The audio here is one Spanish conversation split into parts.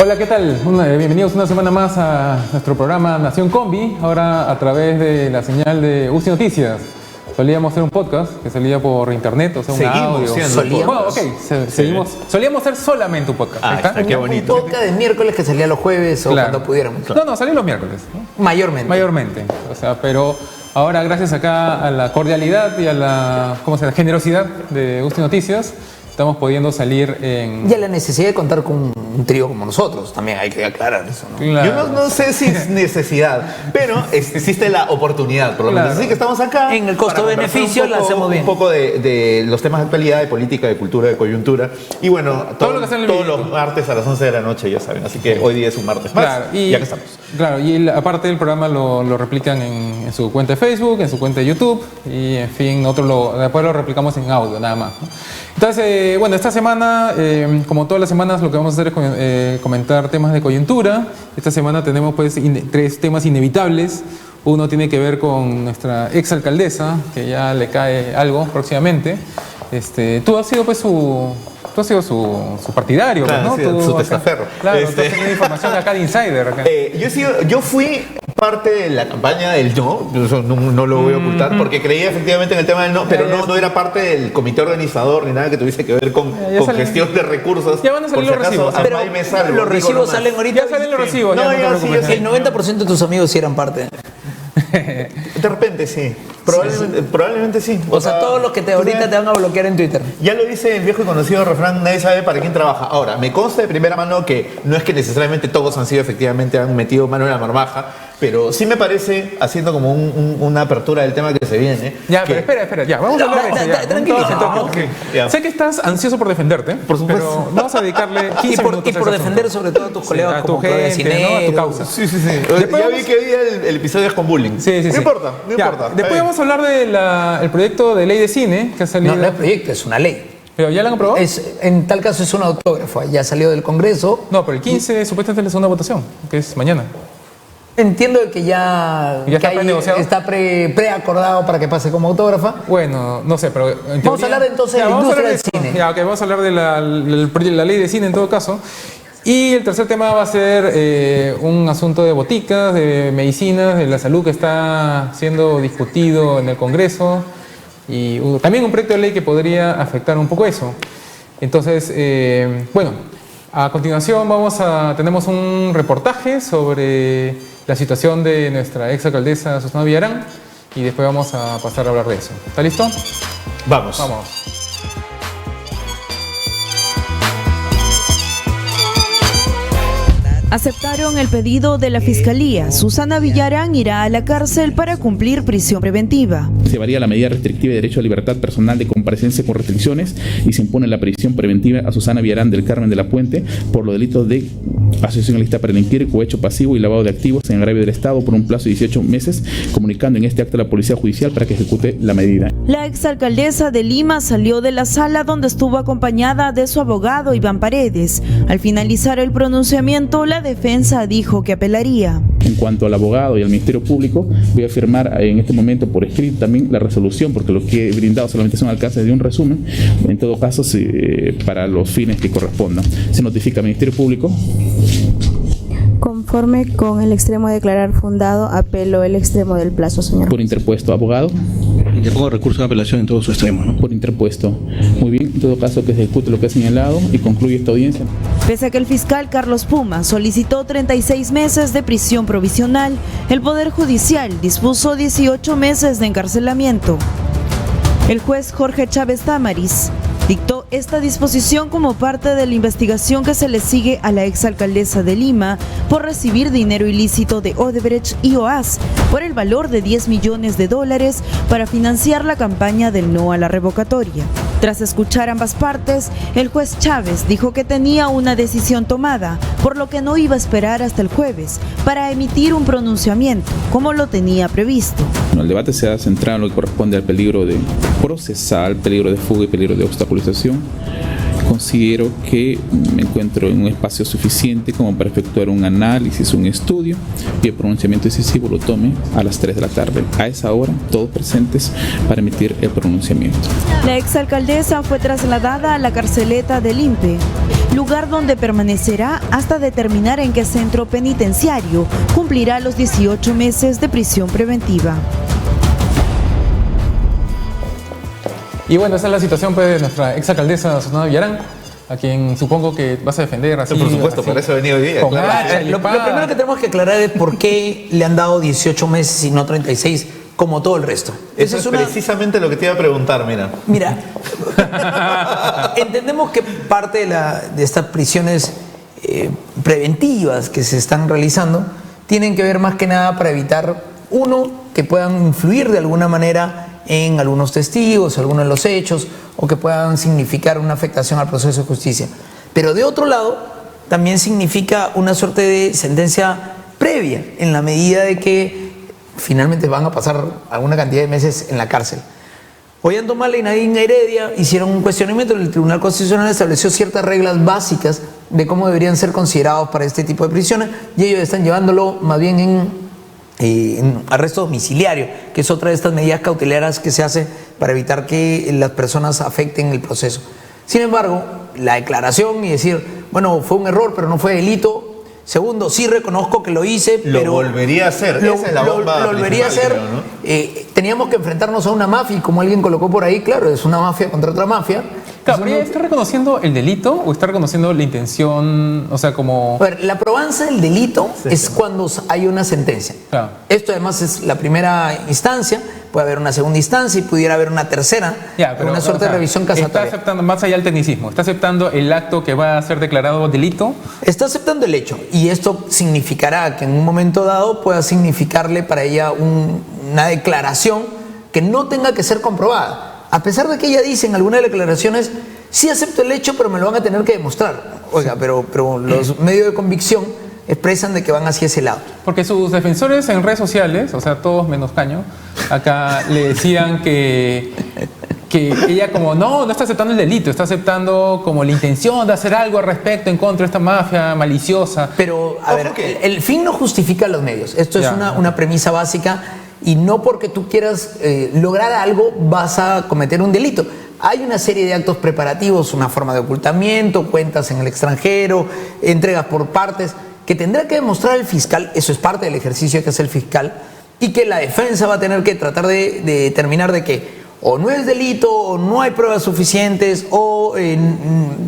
Hola, ¿qué tal? Bienvenidos una semana más a nuestro programa Nación Combi, ahora a través de la señal de UCI Noticias. Solíamos hacer un podcast que salía por internet, o sea, un audio. Solíamos hacer solamente un podcast. Qué bonito. Un podcast de miércoles que salía los jueves o cuando pudiéramos. No, salía los miércoles, ¿no? Mayormente. O sea, pero ahora gracias acá a la cordialidad y a la generosidad de UCI Noticias, estamos pudiendo salir en... Y a la necesidad de contar con un trío como nosotros, también hay que aclarar eso, ¿no? Claro. Yo no sé si es necesidad, pero existe la oportunidad, por lo menos. Así que estamos acá. En el costo-beneficio la hacemos bien. Un poco de los temas de actualidad, de política, de cultura, de coyuntura. Y bueno, todos los martes a las 11 de la noche, ya saben. Así que hoy día es un martes más. Y ya que estamos. Claro, y aparte del programa lo replican en su cuenta de Facebook, en su cuenta de YouTube. Y en fin, nosotros después lo replicamos en audio, nada más, ¿no? Entonces, bueno, esta semana, como todas las semanas, lo que vamos a hacer es comentar temas de coyuntura. Esta semana tenemos pues tres temas inevitables. Uno tiene que ver con nuestra exalcaldesa, que ya le cae algo próximamente. Tú has sido pues su partidario, claro, ¿no? Su testaferro. Claro, tú has tenido información acá de insider. Acá. Yo fui parte de la campaña del no, eso no lo voy a ocultar, porque creía efectivamente en el tema del no, pero no era parte del comité organizador ni nada que tuviese que ver con gestión de recursos. Ya van a salir los recibos. Pero los recibos salen ahorita. Ya salen los recibos. No, ya sí. El 90% de tus amigos sí eran parte. De repente sí. Probablemente sí. O sea, todos los que ahorita te van a bloquear en Twitter. Ya lo dice el viejo y conocido refrán, nadie sabe para quién trabaja. Ahora, me consta de primera mano que no es que necesariamente todos han metido mano en la marmaja, pero sí me parece, haciendo como una apertura del tema que se viene. Ya, pero espera, ya, vamos a hablar de eso. Tranquilízate. Sé que estás ansioso por defenderte, por supuesto. pero vamos a dedicarle 15 minutos. Y por defender sobre todo a tus colegas, a tu gente, ¿no? A tu causa. Sí. Ya vi que el episodio es con bullying. Sí. No importa. Después vamos a hablar del proyecto de ley de cine que ha salido. No es proyecto, es una ley. ¿Pero ya la han aprobado? En tal caso es un autógrafo, ya salió del Congreso. No, pero el 15 supuestamente es la segunda votación, que es mañana. Entiendo que ya está preacordado para que pase como autógrafa. Bueno, no sé, pero vamos a hablar entonces de la industria del cine. Vamos a hablar de la ley de cine en todo caso. Y el tercer tema va a ser un asunto de boticas, de medicinas, de la salud que está siendo discutido en el Congreso. Y también un proyecto de ley que podría afectar un poco eso. Entonces, a continuación tenemos un reportaje sobre la situación de nuestra exalcaldesa Susana Villarán y después vamos a pasar a hablar de eso. ¿Está listo? Vamos. Aceptaron el pedido de la Fiscalía. Susana Villarán irá a la cárcel para cumplir prisión preventiva. Se varía la medida restrictiva de derecho a libertad personal de comparecencia con restricciones y se impone la prisión preventiva a Susana Villarán del Carmen de la Puente por los delitos de asociación ilícita para delinquir, cohecho pasivo y lavado de activos en agravio del Estado por un plazo de 18 meses, comunicando en este acto a la Policía Judicial para que ejecute la medida. La exalcaldesa de Lima salió de la sala donde estuvo acompañada de su abogado Iván Paredes. Al finalizar el pronunciamiento, la defensa dijo que apelaría. En cuanto al abogado y al Ministerio Público, voy a firmar en este momento por escrito también la resolución, porque lo que he brindado solamente son alcances de un resumen. En todo caso, para los fines que correspondan. Se notifica al Ministerio Público. Conforme con el extremo de declarar fundado, apelo el extremo del plazo, señor. Por interpuesto, abogado. Interpongo recurso de apelación en todo su extremo, ¿no? Por interpuesto. Muy bien, en todo caso que se ejecute lo que ha señalado y concluye esta audiencia. Pese a que el fiscal Carlos Puma solicitó 36 meses de prisión provisional, el Poder Judicial dispuso 18 meses de encarcelamiento. El juez Jorge Chávez Tamariz dictó esta disposición como parte de la investigación que se le sigue a la exalcaldesa de Lima por recibir dinero ilícito de Odebrecht y OAS por el valor de $10 millones para financiar la campaña del no a la revocatoria. Tras escuchar ambas partes, el juez Chávez dijo que tenía una decisión tomada, por lo que no iba a esperar hasta el jueves para emitir un pronunciamiento, como lo tenía previsto. El debate se ha centrado en lo que corresponde al peligro de procesal, peligro de fuga y peligro de obstaculización. Considero que me encuentro en un espacio suficiente como para efectuar un análisis, un estudio, y el pronunciamiento decisivo lo tome a las 3 de la tarde. A esa hora, todos presentes para emitir el pronunciamiento. La exalcaldesa fue trasladada a la carceleta del INPE. lugar donde permanecerá hasta determinar en qué centro penitenciario cumplirá los 18 meses de prisión preventiva. Y bueno, esa es la situación pues, de nuestra exalcaldesa Susana Villarán, a quien supongo que vas a defender así. Por supuesto, así, por eso he venido hoy día. Lo primero que tenemos que aclarar es por qué le han dado 18 meses y no 36, como todo el resto. Eso es precisamente lo que te iba a preguntar, mira. Mira, entendemos que parte de estas prisiones preventivas que se están realizando tienen que ver más que nada para evitar, uno, que puedan influir de alguna manera en algunos testigos, algunos de los hechos, o que puedan significar una afectación al proceso de justicia. Pero de otro lado, también significa una suerte de sentencia previa, en la medida de que finalmente van a pasar alguna cantidad de meses en la cárcel. Ollanta-Humala y Nadine Heredia hicieron un cuestionamiento. El Tribunal Constitucional estableció ciertas reglas básicas de cómo deberían ser considerados para este tipo de prisiones, y ellos están llevándolo más bien en arresto domiciliario, que es otra de estas medidas cautelares que se hace para evitar que las personas afecten el proceso. Sin embargo, la declaración y decir, bueno, fue un error, pero no fue delito. Segundo, sí reconozco que lo hice, lo pero... volvería a hacer, esa es la bomba lo volvería a hacer, creo, ¿no? Teníamos que enfrentarnos a una mafia, y como alguien colocó por ahí, claro, es una mafia contra otra mafia. Claro, pero ¿está reconociendo el delito o está reconociendo la intención? O sea, como... A ver, la probanza del delito es cuando hay una sentencia. Claro. Esto además es la primera instancia, puede haber una segunda instancia y pudiera haber una tercera, pero, una suerte de revisión casatoria. Está aceptando, más allá del tecnicismo, está aceptando el acto que va a ser declarado delito. Está aceptando el hecho, y esto significará que en un momento dado pueda significarle para ella una declaración que no tenga que ser comprobada. A pesar de que ella dice en algunas declaraciones, sí acepto el hecho, pero me lo van a tener que demostrar. Oiga, pero los medios de convicción expresan de que van hacia ese lado. Porque sus defensores en redes sociales, o sea, todos menos Caño, acá le decían que ella como no está aceptando el delito, está aceptando como la intención de hacer algo al respecto en contra de esta mafia maliciosa. Pero, a ver, el fin no justifica los medios. Esto es una premisa básica. Y no porque tú quieras lograr algo vas a cometer un delito. Hay una serie de actos preparativos, una forma de ocultamiento, cuentas en el extranjero, entregas por partes, que tendrá que demostrar el fiscal. Eso es parte del ejercicio que hace el fiscal, y que la defensa va a tener que tratar de determinar de que o no es delito, o no hay pruebas suficientes, o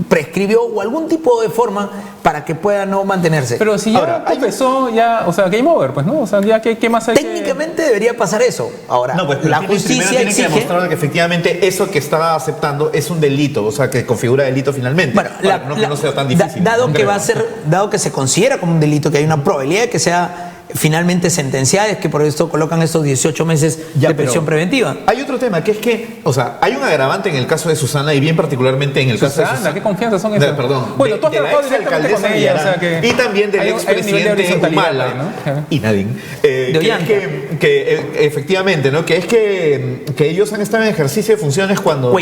prescribió, o algún tipo de forma para que pueda no mantenerse. Pero si ya confesó, ya, o sea, game over, pues, ¿no? O sea, ya, ¿qué más hay? Técnicamente debería pasar eso. Ahora, no, pues, la justicia tiene que demostrar que efectivamente eso que estaba aceptando es un delito, o sea, que configura delito finalmente. Bueno, que no sea tan difícil. Dado que se considera como un delito, que hay una probabilidad de que sea finalmente sentenciada, es que por esto colocan estos 18 meses de prisión preventiva. Hay otro tema, que es que, o sea, hay un agravante en el caso de Susana, y bien particularmente en el caso de Susana. ¿Qué confianza son esas? Perdón. Bueno, tú has trabajado directamente con ella, o sea que y también del expresidente Humala, ¿no? Y Nadine. Que efectivamente, ¿no? Que es que ellos han estado en ejercicio de funciones cuando...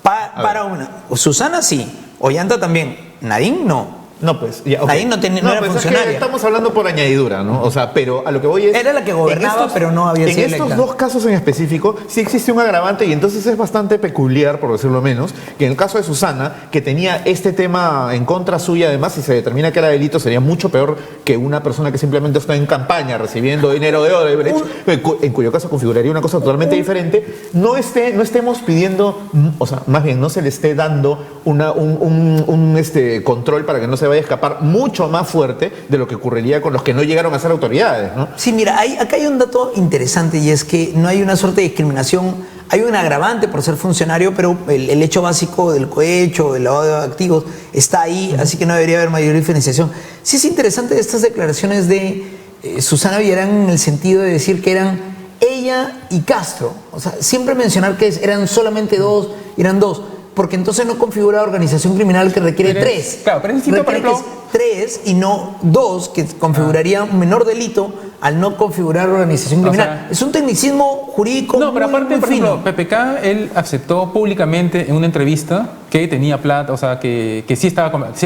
Para una. Susana sí, Ollanta también. Nadine no. No, pues, ya, okay. Ahí no era funcionaria. Es que estamos hablando por añadidura, ¿no? O sea, pero a lo que voy es... Era la que gobernaba, pero no había sido electa. En estos dos casos en específico, sí existe un agravante, y entonces es bastante peculiar, por decirlo menos, que en el caso de Susana, que tenía este tema en contra suya, además, si se determina que era delito, sería mucho peor que una persona que simplemente está en campaña recibiendo dinero de Odebrecht, en cuyo caso configuraría una cosa totalmente diferente. No estemos pidiendo, o sea, más bien no se le esté dando un control para que no se vaya a escapar mucho más fuerte de lo que ocurriría con los que no llegaron a ser autoridades, ¿no? Sí, mira, acá hay un dato interesante, y es que no hay una suerte de discriminación. Hay un agravante por ser funcionario, pero el hecho básico del cohecho, del lavado de activos, está ahí, así que no debería haber mayor diferenciación. Sí es interesante estas declaraciones de Susana Villarán, en el sentido de decir que eran ella y Castro. O sea, siempre mencionar que eran solamente dos, eran dos, porque entonces no configura organización criminal, que requiere tres. Claro, pero necesito, por ejemplo, tres y no dos, que configuraría un menor delito al no configurar organización criminal. O sea, es un tecnicismo jurídico. No, pero aparte, por ejemplo, PPK, él aceptó públicamente en una entrevista que tenía plata, o sea, que sí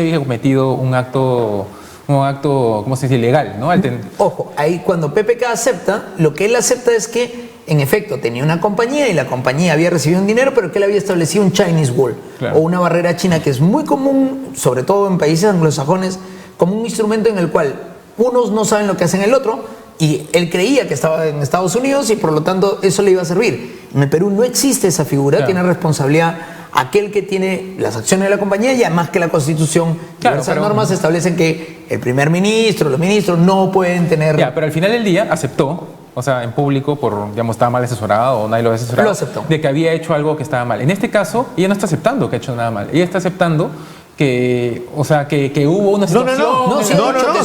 había cometido un acto, ¿cómo se dice?, ilegal, ¿no? Ojo, ahí cuando PPK acepta, lo que él acepta es que en efecto tenía una compañía y la compañía había recibido un dinero, pero que él había establecido un Chinese Wall, claro, o una barrera china, que es muy común, sobre todo en países anglosajones, como un instrumento en el cual unos no saben lo que hacen el otro, y él creía que estaba en Estados Unidos y por lo tanto eso le iba a servir. En el Perú no existe esa figura, claro, tiene responsabilidad aquel que tiene las acciones de la compañía, y además que la Constitución, claro, diversas pero normas establecen que el primer ministro, los ministros no pueden tener... Ya, pero al final del día aceptó, o sea, en público, por, digamos, estaba mal asesorado o nadie lo había asesorado, Lo aceptó. de que había hecho algo que estaba mal. En este caso, ella no está aceptando que ha hecho nada mal. Ella está aceptando que, o sea, que hubo una situación... sí, no, es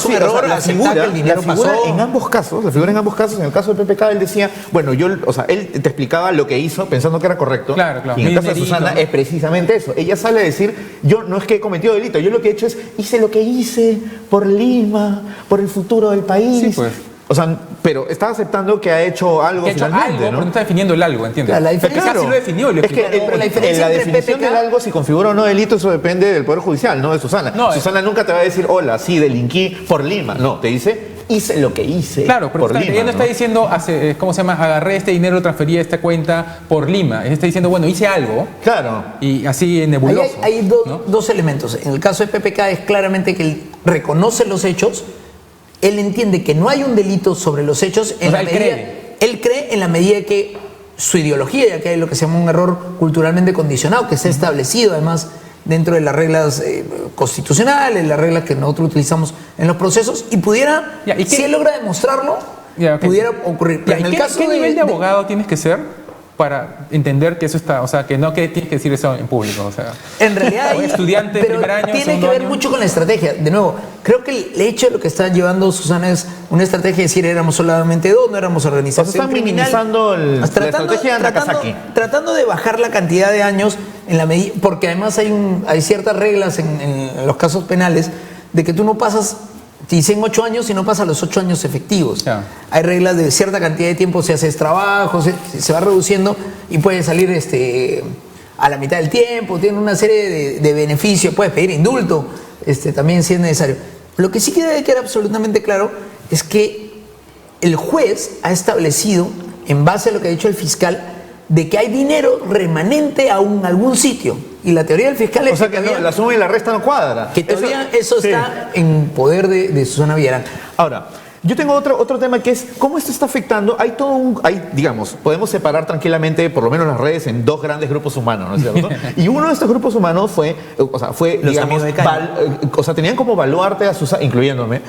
un sí, error, o sea, la aceptar figura, que el dinero la figura pasó. en ambos casos, la figura en ambos casos, en el caso de PPK, él decía, bueno, él te explicaba lo que hizo pensando que era correcto. Claro, claro. Y en el caso de Dinerito, Susana ¿no? es precisamente eso. Ella sale a decir, yo no es que he cometido delito, yo lo que he hecho es, hice lo que hice por Lima, por el futuro del país. Sí, pues. O sea, pero está aceptando que ha hecho algo Que ha hecho finalmente, algo, ¿no? pero no está definiendo el algo, ¿entiendes? Claro, la diferencia- Casi lo definió y lo Es que explicó. pero la diferencia en la entre definición PPK del algo, si configura o no delito, eso depende del Poder Judicial, no de Susana. No, Susana nunca te va a decir, hola, sí, delinquí por Lima. No, te dice, hice lo que hice Claro, pero por Lima. ella no está diciendo, ¿cómo se llama? Agarré este dinero, transferí a esta cuenta por Lima. Ella está diciendo, bueno, hice algo Claro. y así Ahí nebuloso. hay ¿no? dos elementos. En el caso de PPK es claramente que él reconoce los hechos, él entiende que no hay un delito sobre los hechos, en O sea, la él medida, cree. él cree en la medida que su ideología, ya que hay lo que se llama un error culturalmente condicionado, que se ha establecido además dentro de las reglas constitucionales, las reglas que nosotros utilizamos en los procesos, y pudiera, Ya, ¿y qué? si él logra demostrarlo, Ya, ok. pudiera ocurrir. Ya, En ¿y el qué, caso qué nivel de abogado tienes que ser para entender que eso está, o sea, que no que tienes que decir eso en público? O sea, En realidad, o estudiante, pero primer año, tiene que segundo ver año. mucho con la estrategia. De nuevo, creo que el hecho de lo que está llevando Susana es una estrategia de decir éramos solamente dos, no éramos organización O sea, están criminal. minimizando la estrategia de Nagasaki. Tratando de bajar la cantidad de años en la medida, porque además hay ciertas reglas en los casos penales de que tú no pasas, te dicen 8 años y no pasas los 8 años efectivos. Ya. Hay reglas de cierta cantidad de tiempo, si haces trabajo, se va reduciendo y puedes salir a la mitad del tiempo, tiene una serie de beneficios, puedes pedir indulto también si es necesario. Lo que sí debe quedar absolutamente claro es que el juez ha establecido, en base a lo que ha dicho el fiscal, de que hay dinero remanente aún en algún sitio. Y la teoría del fiscal es O sea que no, la suma y la resta no cuadra. que todavía eso sí. está en poder de Susana Villarán. Ahora, yo tengo otro tema que es cómo esto está afectando. Digamos, podemos separar tranquilamente, por lo menos las redes, en dos grandes grupos humanos, ¿no es cierto? Y uno de estos grupos humanos fue Los digamos, amigos de Caño. tenían como baluarte a Susana, incluyéndome.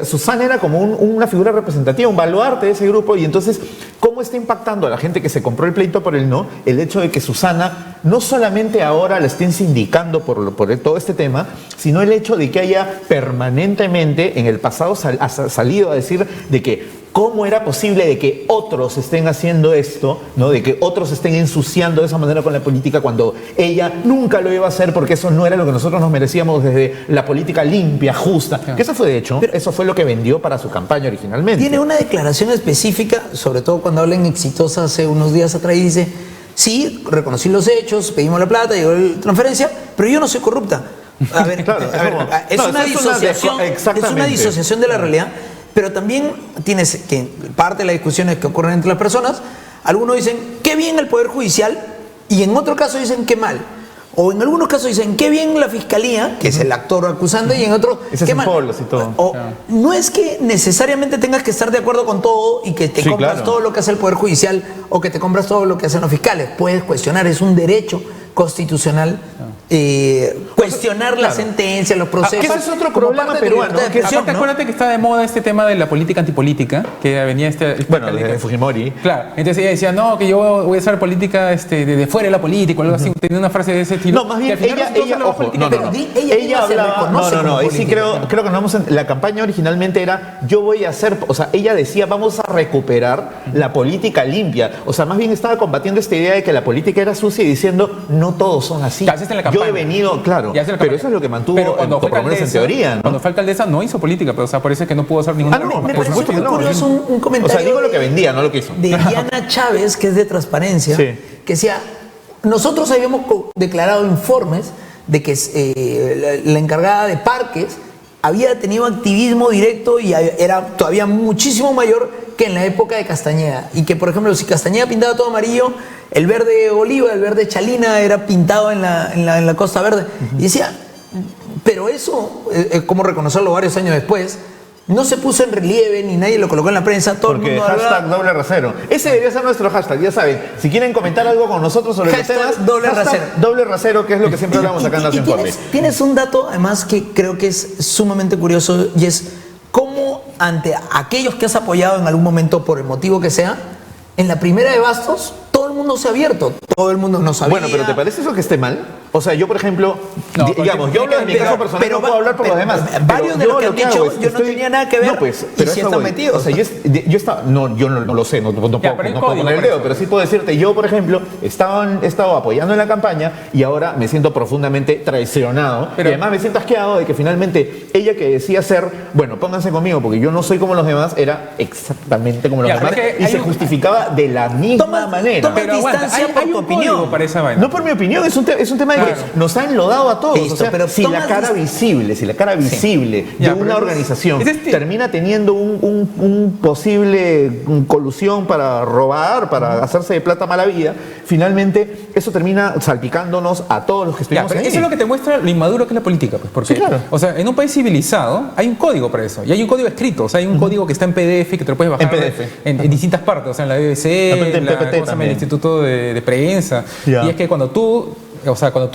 Susana era como una figura representativa, un baluarte de ese grupo. Y entonces, ¿cómo está impactando a la gente que se compró el pleito por el no? El hecho de que Susana no solamente ahora la estén sindicando por todo este tema, sino el hecho de que haya permanentemente en el pasado salido a decir de que cómo era posible de que otros estén haciendo esto, ¿no? De que otros estén ensuciando de esa manera con la política cuando ella nunca lo iba a hacer porque eso no era lo que nosotros nos merecíamos desde la política limpia, justa. Que eso fue de hecho, eso fue lo que vendió para su campaña originalmente. Tiene una declaración específica, sobre todo cuando habla en Exitosa hace unos días atrás, y dice, sí, reconocí los hechos, pedimos la plata, llegó la transferencia, pero yo no soy corrupta. A ver, Claro, es no, una eso es una disociación, exactamente. es una disociación de la realidad, pero también tienes que, parte de las discusiones que ocurren entre las personas, algunos dicen, qué bien el Poder Judicial, y en otro caso dicen, qué mal. O en algunos casos dicen, qué bien la Fiscalía, que es el actor acusante, y en otros, Ese qué es mal. polos y todo. O, no es que necesariamente tengas que estar de acuerdo con todo y que te Sí, compras claro. todo lo que hace el Poder Judicial o que te compras todo lo que hacen los fiscales. Puedes cuestionar, es un derecho constitucional cuestionar la sentencia, los procesos. que ese es otro como problema parte de tu peruano, libertad de que expresión, Aparte, ¿no? acuérdate que está de moda este tema de la política antipolítica, que venía Bueno, desde Fujimori. Claro, entonces ella decía, no, que yo voy a hacer política de fuera de la política, o algo así, tenía una frase de ese estilo. No, más bien, que al final ella, resultó ser la ojo, política no, no, pero no. di- ella misma se hablaba, reconoce como ahí sí política. creo que nos vamos la campaña originalmente era, yo voy a hacer, o sea, ella decía, vamos a recuperar la política limpia. O sea, más bien estaba combatiendo esta idea de que la política era sucia y diciendo, no todos son así. Ya, esa es en la Yo campaña. he venido, claro, Ya, esa es la pero campaña. eso es lo que mantuvo, Pero cuando fue por lo menos en alcaldesa- teoría, ¿no? Cuando fue alcaldesa no hizo política, pero o sea, parece que no pudo hacer ninguna Ah, no, reforma. Me por parece supuesto muy que no. curioso un comentario. O sea, digo lo que vendía, no lo que hizo. De Diana Chávez, que es de Transparencia, Sí. que decía, nosotros habíamos declarado informes de que la encargada de parques había tenido activismo directo y era todavía muchísimo mayor que en la época de Castañeda. Y que, por ejemplo, si Castañeda pintaba todo amarillo, el verde oliva, el verde chalina era pintado en la Costa Verde. Y decía, pero eso, ¿cómo reconocerlo varios años después? No se puso en relieve, ni nadie lo colocó en la prensa. Todo Porque el mundo hashtag doble rasero. Ese debería ser nuestro hashtag, ya saben. Si quieren comentar algo con nosotros sobre los temas, doble rasero. Doble rasero, que es lo que siempre hablamos acá en Nación Forte. Tienes un dato, además, que creo que es sumamente curioso, y es cómo ante aquellos que has apoyado en algún momento, por el motivo que sea, en la primera de Bastos, todo el mundo se ha abierto. Todo el mundo no sabía. Bueno, pero ¿te parece eso que esté mal? O sea, yo, por ejemplo, No, digamos, yo hablo de mi caso personal, no puedo hablar por los demás. Varios de los que han dicho, yo no tenía nada que ver, No, pues, y pero sí eso están voy. metidos. O sea, yo estaba, yo no lo sé, no puedo pero hay puedo código poner el para dedo, eso. pero sí puedo decirte, yo, por ejemplo, he estado apoyando en la campaña y ahora me siento profundamente traicionado. Pero- Y además me siento asqueado de que finalmente ella que decía ser, bueno, pónganse conmigo porque yo no soy como los demás, era exactamente como los Ya, demás pero es que y hay se un- justificaba de la misma manera. toma Pero aguanta, distancia por hay tu un opinión. código para esa vaina. No por mi opinión, es un tema de Claro. que nos han enlodado a todos. Listo, o sea, pero si la tomas cara visible, de Ya, pero una eso es- organización es este- termina teniendo un posible colusión para robar, para hacerse de plata mala vida, finalmente eso termina salpicándonos a todos los que Ya, estuvimos pero ahí. eso es lo que te muestra lo inmaduro que es la política, pues, porque, Sí, claro. o sea, en un país civilizado hay un código para eso, y hay un código escrito, o sea, hay un código que está en PDF que te lo puedes bajar En PDF. en distintas partes, o sea, en la BBC, En en la, PPT ¿cómo se llama? también. El Instituto de Prensa, Ya. y es que cuando tú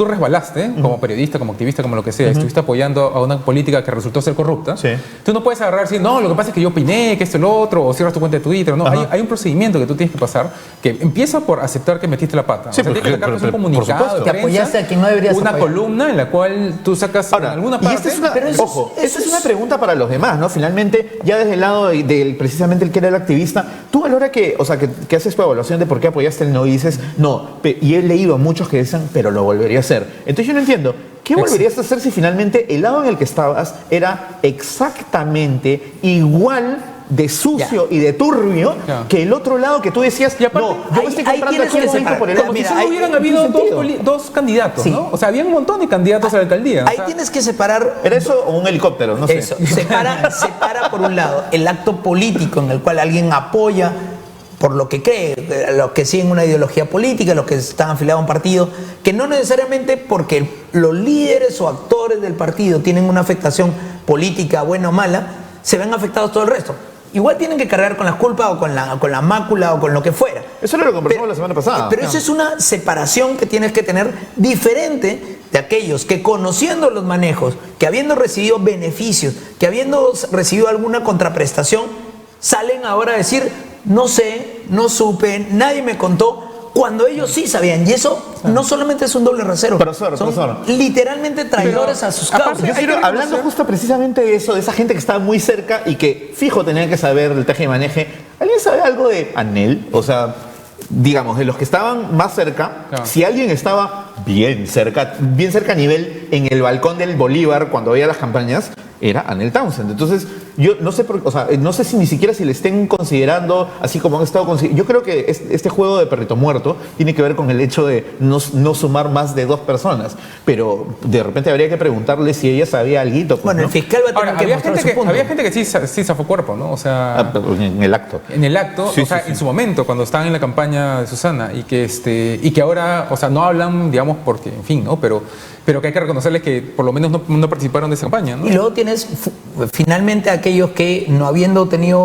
resbalaste, como periodista, como activista, como lo que sea, estuviste apoyando a una política que resultó ser corrupta, Sí. tú no puedes agarrar y decir, no, lo que pasa es que yo opiné, que esto y lo otro, o cierras tu cuenta de Twitter, no, hay un procedimiento que tú tienes que pasar, que empieza por aceptar que metiste la pata. Sí, o sea, tienes que sacar pues, un por comunicado supuesto. de Que prensa, apoyaste a quien no deberías una apoyar. columna en la cual tú sacas Ahora, en alguna y parte. esta es una, pero eso ojo, es- esta es una pregunta para los demás, ¿no? Finalmente, ya desde el lado del precisamente el que era el activista, tú a la hora que haces tu evaluación de por qué apoyaste el no y dices, no, y he leído a muchos que dicen, pero lo volvería a hacer. Entonces yo no entiendo, ¿qué volverías a hacer si finalmente el lado en el que estabas era exactamente igual de sucio y de turbio Ya. que el otro lado que tú decías, Y aparte, no, yo ahí- me estoy ahí comprando tienes aquí el que momento separar. por el Como lado. Como si mira, solo hay- hubieran ¿en qué habido sentido? dos candidatos, Sí. ¿no? O sea, había un montón de candidatos a la alcaldía. Ahí o sea, tienes que separar. ¿Era eso o un helicóptero? No sé. Eso, separa por un lado el acto político en el cual alguien apoya por lo que cree, los que siguen una ideología política, los que están afiliados a un partido, que no necesariamente porque los líderes o actores del partido tienen una afectación política buena o mala, se ven afectados todo el resto. Igual tienen que cargar con las culpas o con la mácula o con lo que fuera. Eso era lo que conversamos la semana pasada. Pero eso es una separación que tienes que tener diferente de aquellos que conociendo los manejos, que habiendo recibido beneficios, que habiendo recibido alguna contraprestación, salen ahora a decir, no sé, no supe, nadie me contó, cuando ellos sí sabían. Y eso no solamente es un doble rasero, Profesor, son profesor. literalmente traidores a sus aparte, causas. Yo quiero, que hablando reconocer- justo precisamente de eso, de esa gente que estaba muy cerca y que fijo tenía que saber del teje y maneje. ¿Alguien sabe algo de Anel? O sea, digamos, de los que estaban más cerca, Claro. si alguien estaba bien cerca a nivel en el balcón del Bolívar cuando veía las campañas, era Anel Townsend. Entonces, yo no sé, no sé si ni siquiera si le estén considerando, así como han estado yo creo que este juego de perrito muerto tiene que ver con el hecho de no sumar más de 2 personas, pero de repente habría que preguntarle si ella sabía algo. Pues, Bueno, ¿no? el fiscal va a tener Ahora, que había mostrar gente su que, punto. había gente que sí zafó cuerpo, ¿no? O sea, Ah, pero en el acto. en el acto, Sí, o sea, sí, sí. en su momento, cuando estaban en la campaña de Susana, y que ahora, o sea, no hablan, digamos, porque, en fin, ¿no? Pero que hay que reconocerles que por lo menos no participaron de esa campaña, ¿no? Y luego tienes finalmente aquellos que no habiendo tenido,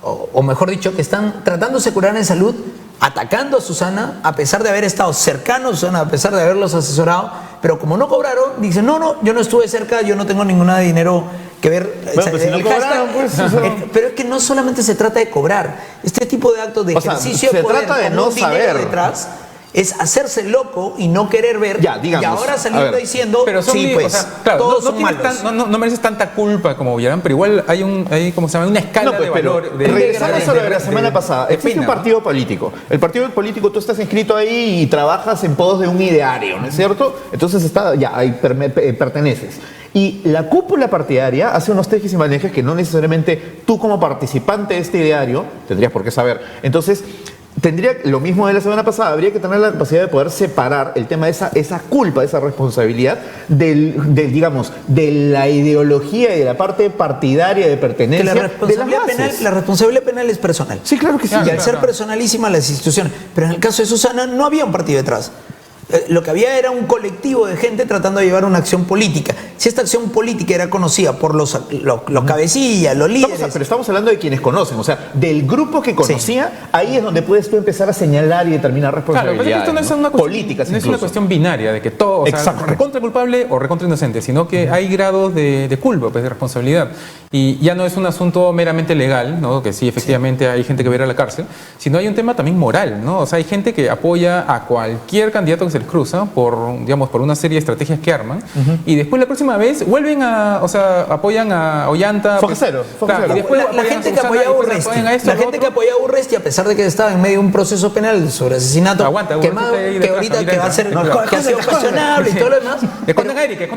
o mejor dicho, que están tratándose de curar en salud, atacando a Susana, a pesar de haber estado cercanos a Susana, a pesar de haberlos asesorado, pero como no cobraron, dicen, no, yo no estuve cerca, yo no tengo ninguna dinero que ver. Bueno, pues si no el cobraron, pues, o sea. pero es que no solamente se trata de cobrar, este tipo de actos de O sea, ejercicio se de poder trata de con no un dinero saber. detrás, es hacerse loco y no querer ver, Ya, digamos, y ahora a saliendo ver. diciendo, Pero son, sí, li- pues, o sea, claro, todos no son tienes malos. no mereces tanta culpa como Villarán, pero igual hay ¿cómo se llama? Una escala No, pues, de pero valor. regresamos a lo de la semana pasada. Existe un pena, ¿no? partido político. El partido político, tú estás inscrito ahí y trabajas en pos de un ideario, ¿no es cierto? Entonces ahí perteneces. Y la cúpula partidaria hace unos tejes y manejes que no necesariamente tú como participante de este ideario tendrías por qué saber. Entonces, tendría lo mismo de la semana pasada, habría que tener la capacidad de poder separar el tema de esa culpa, esa responsabilidad digamos, de la ideología y de la parte partidaria de pertenencia. Que la responsabilidad penal es personal. Sí, claro que sí. Y al ser personalísima las instituciones. Pero en el caso de Susana no había un partido detrás. Lo que había era un colectivo de gente tratando de llevar una acción política. Si esta acción política era conocida por los cabecillas, los líderes... Pero estamos hablando de quienes conocen, o sea, del grupo que conocía, ahí es donde puedes tú empezar a señalar y determinar responsabilidades. Claro, pero esto no es una cuestión, políticas, no es una cuestión binaria de que todo, o sea, recontra culpable o recontra inocente, sino que hay grados de culpa, pues, de responsabilidad. Y ya no es un asunto meramente legal, ¿no? Que sí, efectivamente hay gente que va a ir a la cárcel, sino hay un tema también moral, ¿no? O sea, hay gente que apoya a cualquier candidato que se les cruza por, digamos, por una serie de estrategias que arman, y después la próxima vez vuelven a, o sea, apoyan a Ollanta. Focacero. Y después la gente que apoyaba a Urresti, a pesar de que estaba en medio de un proceso penal sobre asesinato, que ahorita va a ser, que ha sido cuestionable y todo lo demás. Escondan a Eric.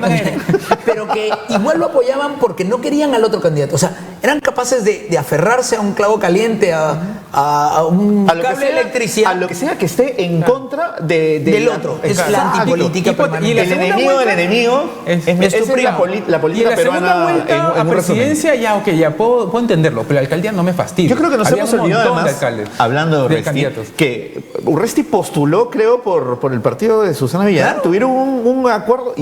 Pero que igual lo apoyaban porque no querían al otro candidato. O sea, eran capaces de aferrarse a un clavo caliente, a un cable de electricidad. A lo que sea que esté en contra del otro. Es la antipolítica permanente. Y el enemigo del enemigo es tu primo. la política peruana en presidencia, ya puedo entenderlo, pero la alcaldía no me fastidia. Yo creo que nos hemos olvidado además, hablando de Urresti, que Urresti postuló, creo, por el partido de Susana Villarán. Claro. Tuvieron un acuerdo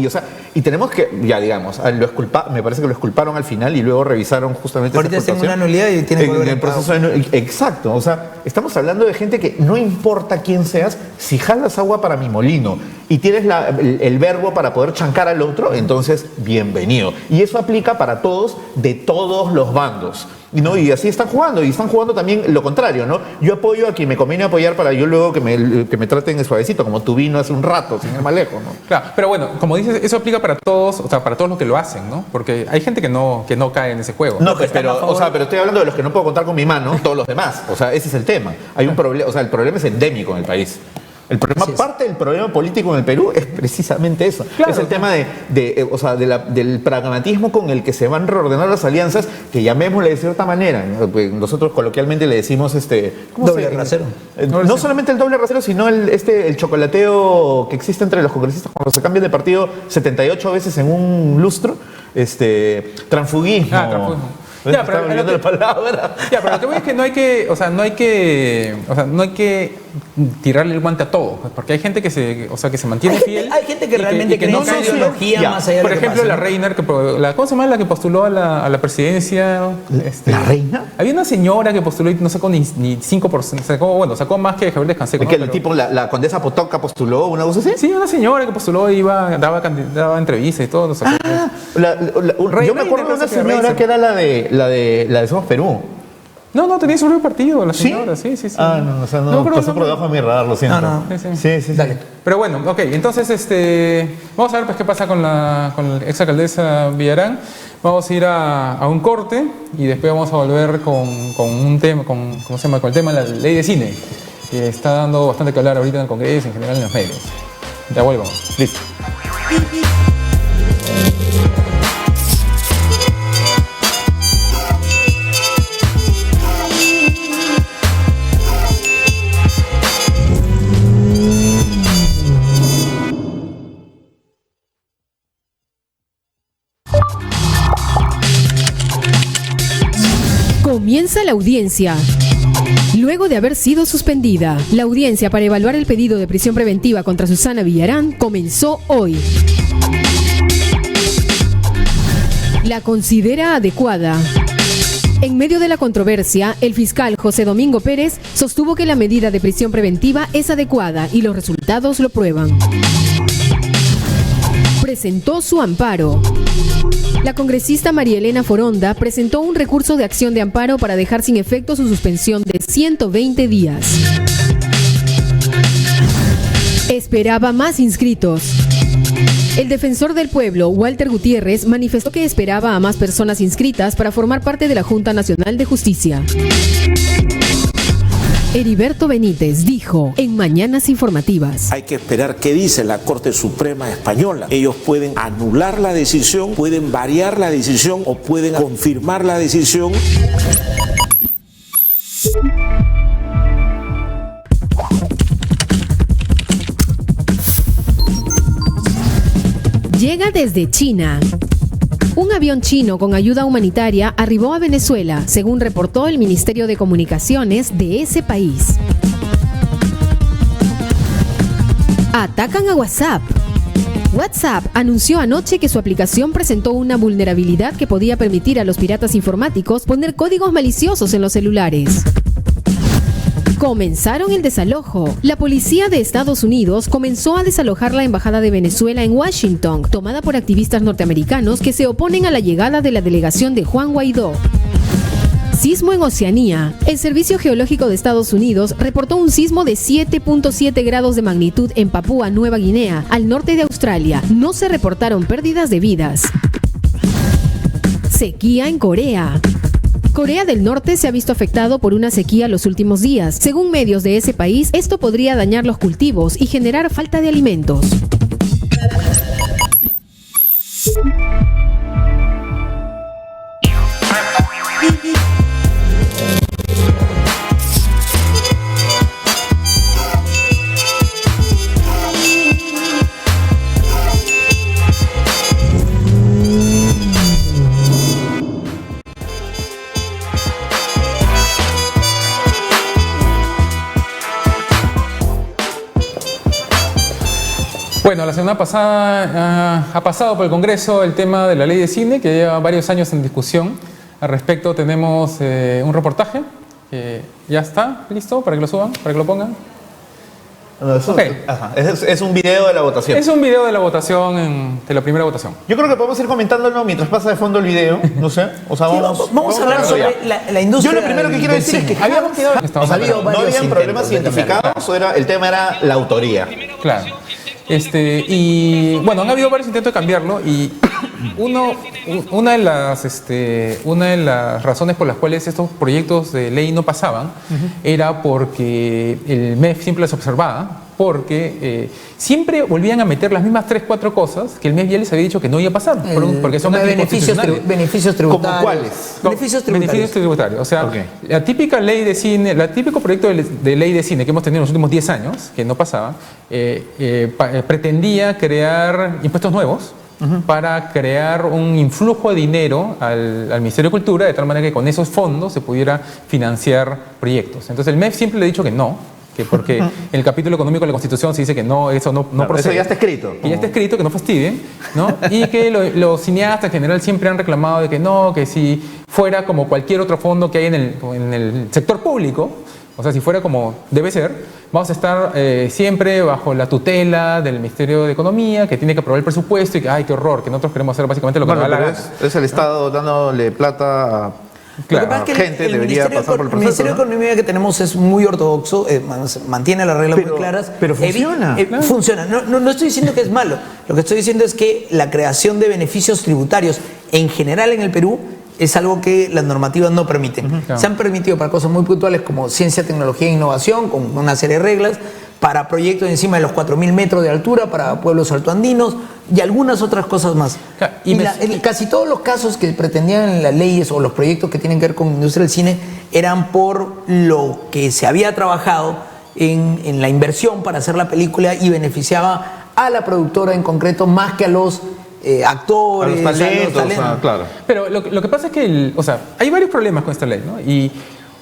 y tenemos que, ya digamos, me parece que lo exculparon al final y luego revisaron justamente ahorita esa está en una nulidad y tiene que volver en el proceso exacto, o sea, estamos hablando de gente que no importa quién seas, si jalas agua para mi molino y tienes el verbo para poder chancar al otro, entonces bienvenido. Y eso aplica para todos, de todos los bandos, ¿no? Y así están jugando, y están jugando también lo contrario, ¿no? Yo apoyo a quien me conviene apoyar para yo luego que me traten suavecito, como tu vino hace un rato, sin ir más lejos, ¿no? Claro, pero bueno, como dices, eso aplica para todos, o sea, para todos los que lo hacen, ¿no? Porque hay gente que no cae en ese juego. No, pero estoy hablando de los que no puedo contar con mi mano, todos los demás. O sea, ese es el tema. Hay un problema, o sea, el problema es endémico en el país. El problema, parte del problema político en el Perú es precisamente eso. Claro, es el tema del pragmatismo con el que se van a reordenar las alianzas, que llamémosle de cierta manera. Nosotros coloquialmente le decimos doble rasero. No solamente el doble rasero, sino el chocolateo que existe entre los congresistas cuando se cambian de partido 78 veces en un lustro. Transfugismo. Ya, pero lo que voy es que no hay que tirarle el guante a todo, porque hay gente que se mantiene fiel. Hay gente que realmente cree en esa ideología más allá de por ejemplo, la Reina, ¿cómo se llama la que postuló a la presidencia? ¿La Reina? Había una señora que postuló y no sacó ni 5%, sacó más que Javier Descanseco. ¿Es que el tipo, la condesa Potoca postuló una cosa así? Sí, una señora que postuló y daba entrevistas y todo. Yo me acuerdo de una señora que era la de Somos Perú. No, tenía su propio partido, la señora, sí. No, pasó por debajo de mi radar, lo siento. Sí. Dale. Pero bueno, ok, entonces vamos a ver pues qué pasa con la exalcaldesa Villarán. Vamos a ir a un corte y después vamos a volver con un tema, con el tema de la ley de cine, que está dando bastante que hablar ahorita en el Congreso, en general en los medios. Ya volvemos. Listo. Comienza la audiencia. Luego de haber sido suspendida, la audiencia para evaluar el pedido de prisión preventiva contra Susana Villarán comenzó hoy. La considera adecuada. En medio de la controversia, el fiscal José Domingo Pérez sostuvo que la medida de prisión preventiva es adecuada y los resultados lo prueban. Presentó su amparo. La congresista María Elena Foronda presentó un recurso de acción de amparo para dejar sin efecto su suspensión de 120 días. Esperaba más inscritos. El defensor del pueblo, Walter Gutiérrez, manifestó que esperaba a más personas inscritas para formar parte de la Junta Nacional de Justicia. Heriberto Benítez dijo en Mañanas Informativas: hay que esperar qué dice la Corte Suprema Española. Ellos pueden anular la decisión, pueden variar la decisión o pueden confirmar la decisión. Llega desde China. Un avión chino con ayuda humanitaria arribó a Venezuela, según reportó el Ministerio de Comunicaciones de ese país. Atacan a WhatsApp. WhatsApp anunció anoche que su aplicación presentó una vulnerabilidad que podía permitir a los piratas informáticos poner códigos maliciosos en los celulares. Comenzaron el desalojo. La policía de Estados Unidos comenzó a desalojar la embajada de Venezuela en Washington, tomada por activistas norteamericanos que se oponen a la llegada de la delegación de Juan Guaidó. Sismo en Oceanía. El Servicio Geológico de Estados Unidos reportó un sismo de 7.7 grados de magnitud en Papúa Nueva Guinea, al norte de Australia. No se reportaron pérdidas de vidas. Sequía en Corea. Corea del Norte se ha visto afectado por una sequía los últimos días. Según medios de ese país, esto podría dañar los cultivos y generar falta de alimentos. Bueno, la semana pasada ha pasado por el Congreso el tema de la ley de cine, que lleva varios años en discusión. Al respecto tenemos un reportaje que ya está listo para que lo suban, para que lo pongan. No, eso, Okay. Ajá, es un video de la votación. Es un video de la votación, de la primera votación. Yo creo que podemos ir comentándolo mientras pasa de fondo el video, no sé. O sea, Sí, vamos a hablar sobre la industria. Yo lo primero que quiero del decir es que cine. habíamos quedado, Estamos o sea, hablando. no habían problemas intentos de identificados, o el tema era la autoría. Claro. Y bueno, han habido varios intentos de cambiarlo y una de las razones por las cuales estos proyectos de ley no pasaban era porque el MEF siempre les observaba, porque siempre volvían a meter las mismas 3, 4 cosas que el MEF ya les había dicho que no iba a pasar, porque son anticonstitucionales. Beneficios tributarios. ¿Cómo cuáles? Beneficios tributarios. O sea, Ok. la típica ley de cine, el típico proyecto de ley de cine que hemos tenido en los últimos 10 años, que no pasaba, pretendía crear impuestos nuevos para crear un influjo de dinero al Ministerio de Cultura, de tal manera que con esos fondos se pudiera financiar proyectos. Entonces el MEF siempre le ha dicho que no, que porque en el capítulo económico de la Constitución se dice que no, eso no procede. Eso ya está escrito. Que ya está escrito, que no fastidien, ¿no? Y que los cineastas en general siempre han reclamado de que no, que si fuera como cualquier otro fondo que hay en el sector público, o sea, si fuera como debe ser, vamos a estar siempre bajo la tutela del Ministerio de Economía, que tiene que aprobar el presupuesto y que, ay, qué horror, que nosotros queremos hacer básicamente lo que nos da la gana. Es el Estado dándole plata a Claro. Lo que pasa es que gente, el debería Ministerio pasar por el el Ministerio proceso, de Economía que tenemos es muy ortodoxo, mantiene las reglas muy claras. pero funciona. Funciona. No estoy diciendo que es malo. Lo que estoy diciendo es que la creación de beneficios tributarios en general en el Perú es algo que las normativas no permiten. Claro. Se han permitido para cosas muy puntuales como ciencia, tecnología e innovación, con una serie de reglas, para proyectos encima de los 4.000 metros de altura, para pueblos altoandinos y algunas otras cosas más. Claro, Casi todos los casos que pretendían las leyes o los proyectos que tienen que ver con la industria del cine eran por lo que se había trabajado en la inversión para hacer la película y beneficiaba a la productora en concreto más que a los actores, a los talentos. Claro. Pero lo que pasa es que, hay varios problemas con esta ley, ¿no? Y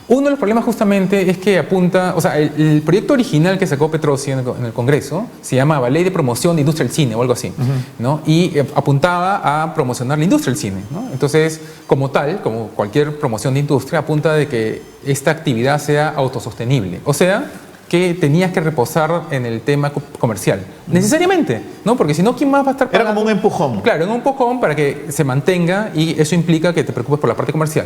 uno de los problemas justamente es que apunta, el proyecto original que sacó Petrosi en el Congreso se llamaba Ley de Promoción de Industria del Cine o algo así, ¿no? Y apuntaba a promocionar la industria del cine, ¿no? Entonces, como tal, como cualquier promoción de industria, apunta de que esta actividad sea autosostenible. O sea, que tenías que reposar en el tema comercial. Necesariamente, ¿no? Porque si no, ¿quién más va a estar pagando? Era como un empujón. Claro, un empujón para que se mantenga y eso implica que te preocupes por la parte comercial.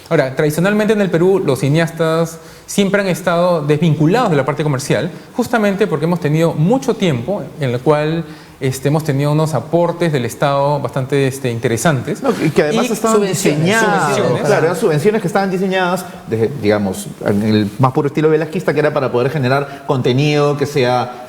Ahora, tradicionalmente en el Perú los cineastas siempre han estado desvinculados de la parte comercial, justamente porque hemos tenido mucho tiempo en el cual hemos tenido unos aportes del Estado bastante interesantes. No, y que además estaban diseñadas. Claro, eran subvenciones que estaban diseñadas, digamos, en el más puro estilo velasquista, que era para poder generar contenido que sea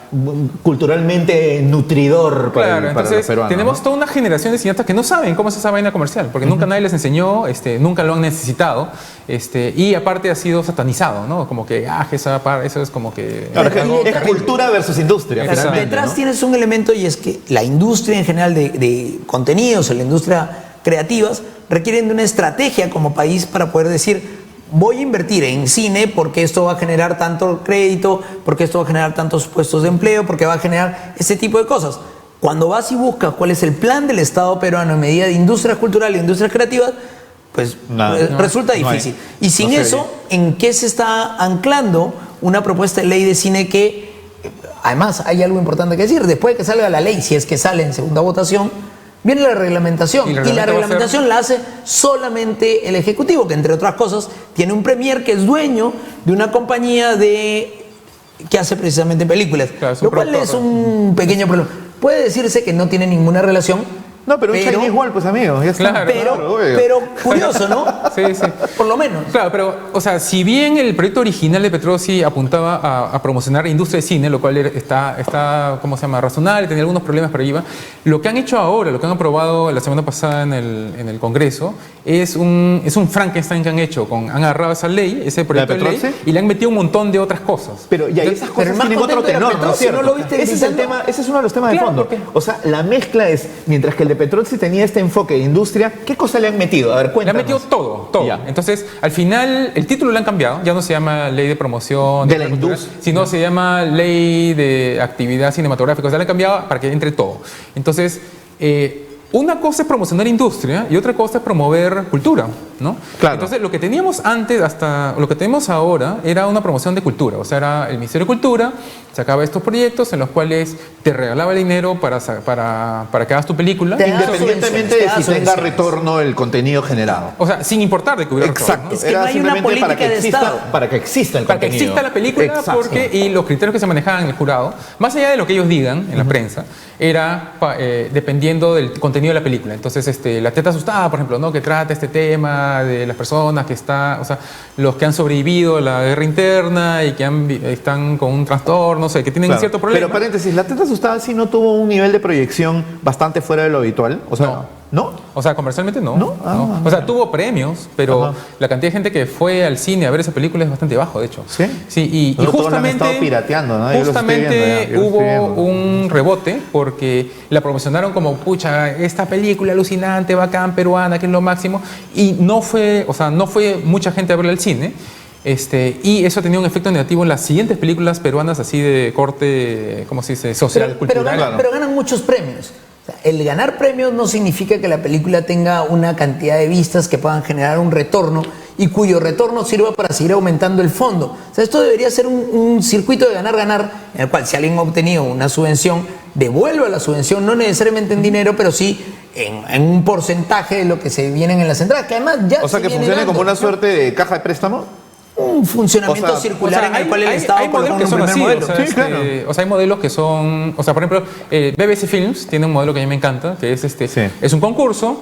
culturalmente nutridor para entonces los peruanos. tenemos ¿no? toda una generación de cineastas que no saben cómo es esa vaina comercial, porque nunca nadie les enseñó, nunca lo han necesitado, y aparte ha sido satanizado, ¿no? Como que, eso es como que... Claro, algo es terrible. cultura versus industria. Pero finalmente, detrás ¿no? tienes un elemento, y es que la industria en general de contenidos, la industria creativas, requieren de una estrategia como país para poder decir: voy a invertir en cine porque esto va a generar tanto crédito, porque esto va a generar tantos puestos de empleo, porque va a generar ese tipo de cosas. Cuando vas y buscas cuál es el plan del Estado peruano en medida de industrias culturales e industrias creativas, pues resulta difícil. Y sin eso, ¿en qué se está anclando una propuesta de ley de cine que, además, hay algo importante que decir? Después de que salga la ley, si es que sale en segunda votación, viene la reglamentación, y la reglamentación la hace solamente el Ejecutivo, que entre otras cosas tiene un premier que es dueño de una compañía que hace precisamente películas, lo cual es un pequeño problema. Puede decirse que no tiene ninguna relación. No, pero un Chinese Wall, pues amigo, ya está. Pero curioso, ¿no? Sí. Por lo menos. Claro, pero, o sea, si bien el proyecto original de Petrosi apuntaba a promocionar la industria de cine, lo cual está ¿cómo se llama?, razonable, tenía algunos problemas, pero iba. Lo que han hecho ahora, lo que han aprobado la semana pasada en el Congreso, es un Frankenstein que han hecho. Han agarrado esa ley, ese proyecto de ley, y le han metido un montón de otras cosas. Pero ya esas cosas tienen otro tenor, ¿no es cierto? Ese es el tema, ese es uno de los temas de fondo. O sea, la mezcla es, mientras que el de Petrosi tenía este enfoque de industria, ¿qué cosa le han metido? A ver, cuéntanos. Le han metido todo. Ya. Entonces, al final, el título lo han cambiado. Ya no se llama Ley de Promoción de la Industria, sino se llama Ley de Actividad Cinematográfica. O sea, le han cambiado para que entre todo. Entonces, una cosa es promocionar industria y otra cosa es promover cultura, ¿no? Claro. Entonces, lo que teníamos antes, hasta lo que tenemos ahora, era una promoción de cultura. O sea, era el Ministerio de Cultura, sacaba estos proyectos en los cuales te regalaba el dinero para que hagas tu película. Independientemente de si tenga retorno el contenido generado. O sea, sin importar de que hubiera Exacto. retorno, ¿no? Es que no hay una política para que exista el contenido. Para que exista la película, y los criterios que se manejaban en el jurado, más allá de lo que ellos digan en la prensa, era dependiendo del contenido de la película. Entonces, La Teta Asustada, por ejemplo, ¿no?, que trata este tema de las personas los que han sobrevivido a la guerra interna y que están con un trastorno, no sé, que tienen cierto problema. Pero paréntesis, La Teta Asustada sí no tuvo un nivel de proyección bastante fuera de lo habitual. O sea, ¿no? O sea, comercialmente no. ¿No? O sea, tuvo premios, pero la cantidad de gente que fue al cine a ver esa película es bastante bajo, de hecho. ¿Sí? Sí, y justamente, estado pirateando, ¿no? Justamente hubo un rebote porque la promocionaron como, pucha, esta película alucinante, bacán, peruana, que es lo máximo, y no fue mucha gente a verla al cine. Y eso tenía un efecto negativo en las siguientes películas peruanas así de corte, ¿cómo se dice?, social, cultural. Pero ganan muchos premios. O sea, el ganar premios no significa que la película tenga una cantidad de vistas que puedan generar un retorno y cuyo retorno sirva para seguir aumentando el fondo. O sea, esto debería ser un circuito de ganar-ganar, en el cual si alguien ha obtenido una subvención, devuelva la subvención, no necesariamente en dinero, pero sí en un porcentaje de lo que se vienen en las entradas, que además ya. O sea, que funcione como una suerte de caja de préstamo. Un funcionamiento circular en el cual el Estado coloca un primer modelo. O sea, hay modelos que son, o sea, por ejemplo, BBC Films tiene un modelo que a mí me encanta, que es es un concurso,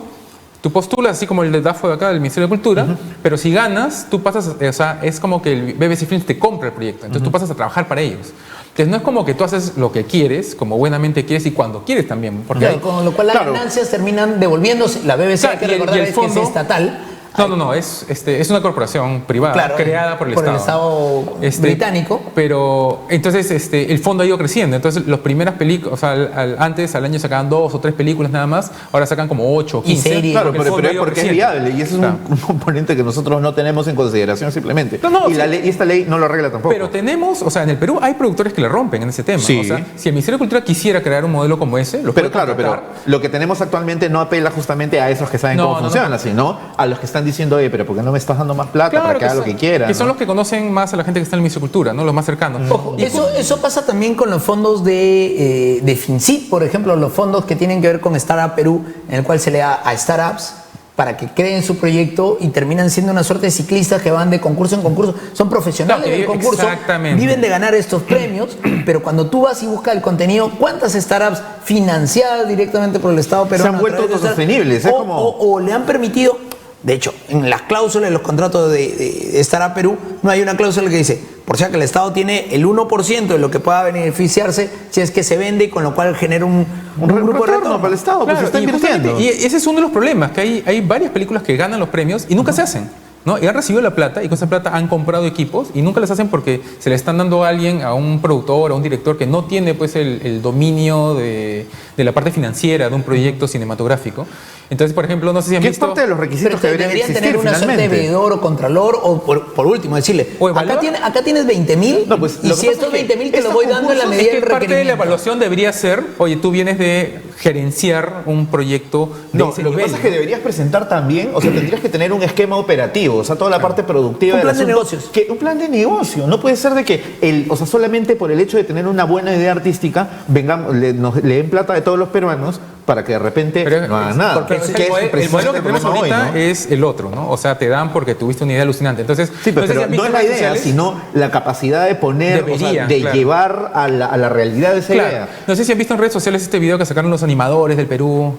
tú postulas así como el de DAFO de acá, del Ministerio de Cultura, pero si ganas, tú pasas, o sea, es como que el BBC Films te compra el proyecto, entonces tú pasas a trabajar para ellos. Entonces no es como que tú haces lo que quieres, como buenamente quieres y cuando quieres también. Porque con lo cual las ganancias terminan devolviéndose. La BBC, hay que recordar, que es estatal. No, es una corporación privada, creada por el Estado británico. Pero entonces el fondo ha ido creciendo. Entonces las primeras películas, o sea, antes al año sacaban 2 o 3 películas nada más, ahora sacan como 8 o 15. Series. Claro, pero porque es viable y eso es un componente que nosotros no tenemos en consideración simplemente. Y esta ley no lo arregla tampoco. Pero tenemos, o sea, en el Perú hay productores que le rompen en ese tema. Sí. O sea, si el Ministerio de Cultura quisiera crear un modelo como ese, lo pero puede claro, pero lo que tenemos actualmente no apela justamente a esos que saben cómo funcionan, sino a los que están diciendo, pero ¿por qué no me estás dando más plata para que haga lo que quiera? Que son los que conocen más a la gente que está en el Ministerio de Cultura, ¿no? Los más cercanos. Ojo, eso pasa también con los fondos de FinCit, por ejemplo, los fondos que tienen que ver con Startup Perú, en el cual se le da a startups para que creen su proyecto y terminan siendo una suerte de ciclistas que van de concurso en concurso. Son profesionales del concurso, viven de ganar estos premios, pero cuando tú vas y buscas el contenido, ¿cuántas startups financiadas directamente por el Estado peruano se han vuelto autosostenibles? O le han permitido, De hecho, en las cláusulas de los contratos de Startup Perú no hay una cláusula que dice, por si que el Estado tiene el 1% de lo que pueda beneficiarse si es que se vende, con lo cual genera un grupo de retorno para el Estado, Claro, pues se está invirtiendo. y ese es uno de los problemas, que hay varias películas que ganan los premios y nunca se hacen, ¿no? Y han recibido la plata y con esa plata han comprado equipos y nunca les hacen porque se le están dando a alguien, a un productor, a un director que no tiene pues el dominio de la parte financiera de un proyecto cinematográfico. Entonces, por ejemplo, no sé si han ¿Qué visto... es parte de los requisitos que deberían existir tener una suerte de finalmente? veedor o contralor, o por último decirle, acá tienes 20.000 No, pues, y lo que si pasa estos es que 20.000 te los voy dando en la Es medida que del parte de la requerimiento. evaluación debería ser, oye, tú vienes de gerenciar un proyecto de No, ese lo que nivel. pasa es que deberías presentar también, o sea, tendrías que tener un esquema operativo, o sea, toda la parte productiva Un del plan de asunto, negocios. un plan de negocio. No puede ser de que, o sea, solamente por el hecho de tener una buena idea artística, le den plata de todos los peruanos para que de repente no hagan nada. Porque Que es el modelo que precisamente tenemos el problema ahorita hoy, ¿no? es el otro, ¿no? O sea, te dan porque tuviste una idea alucinante. Entonces, Sí, pero, no sé si han visto no es la redes idea, sociales. sino la capacidad de poner, o sea, Debería, de claro. llevar a la realidad esa Claro. idea. No sé si han visto en redes sociales este video que sacaron los animadores del Perú.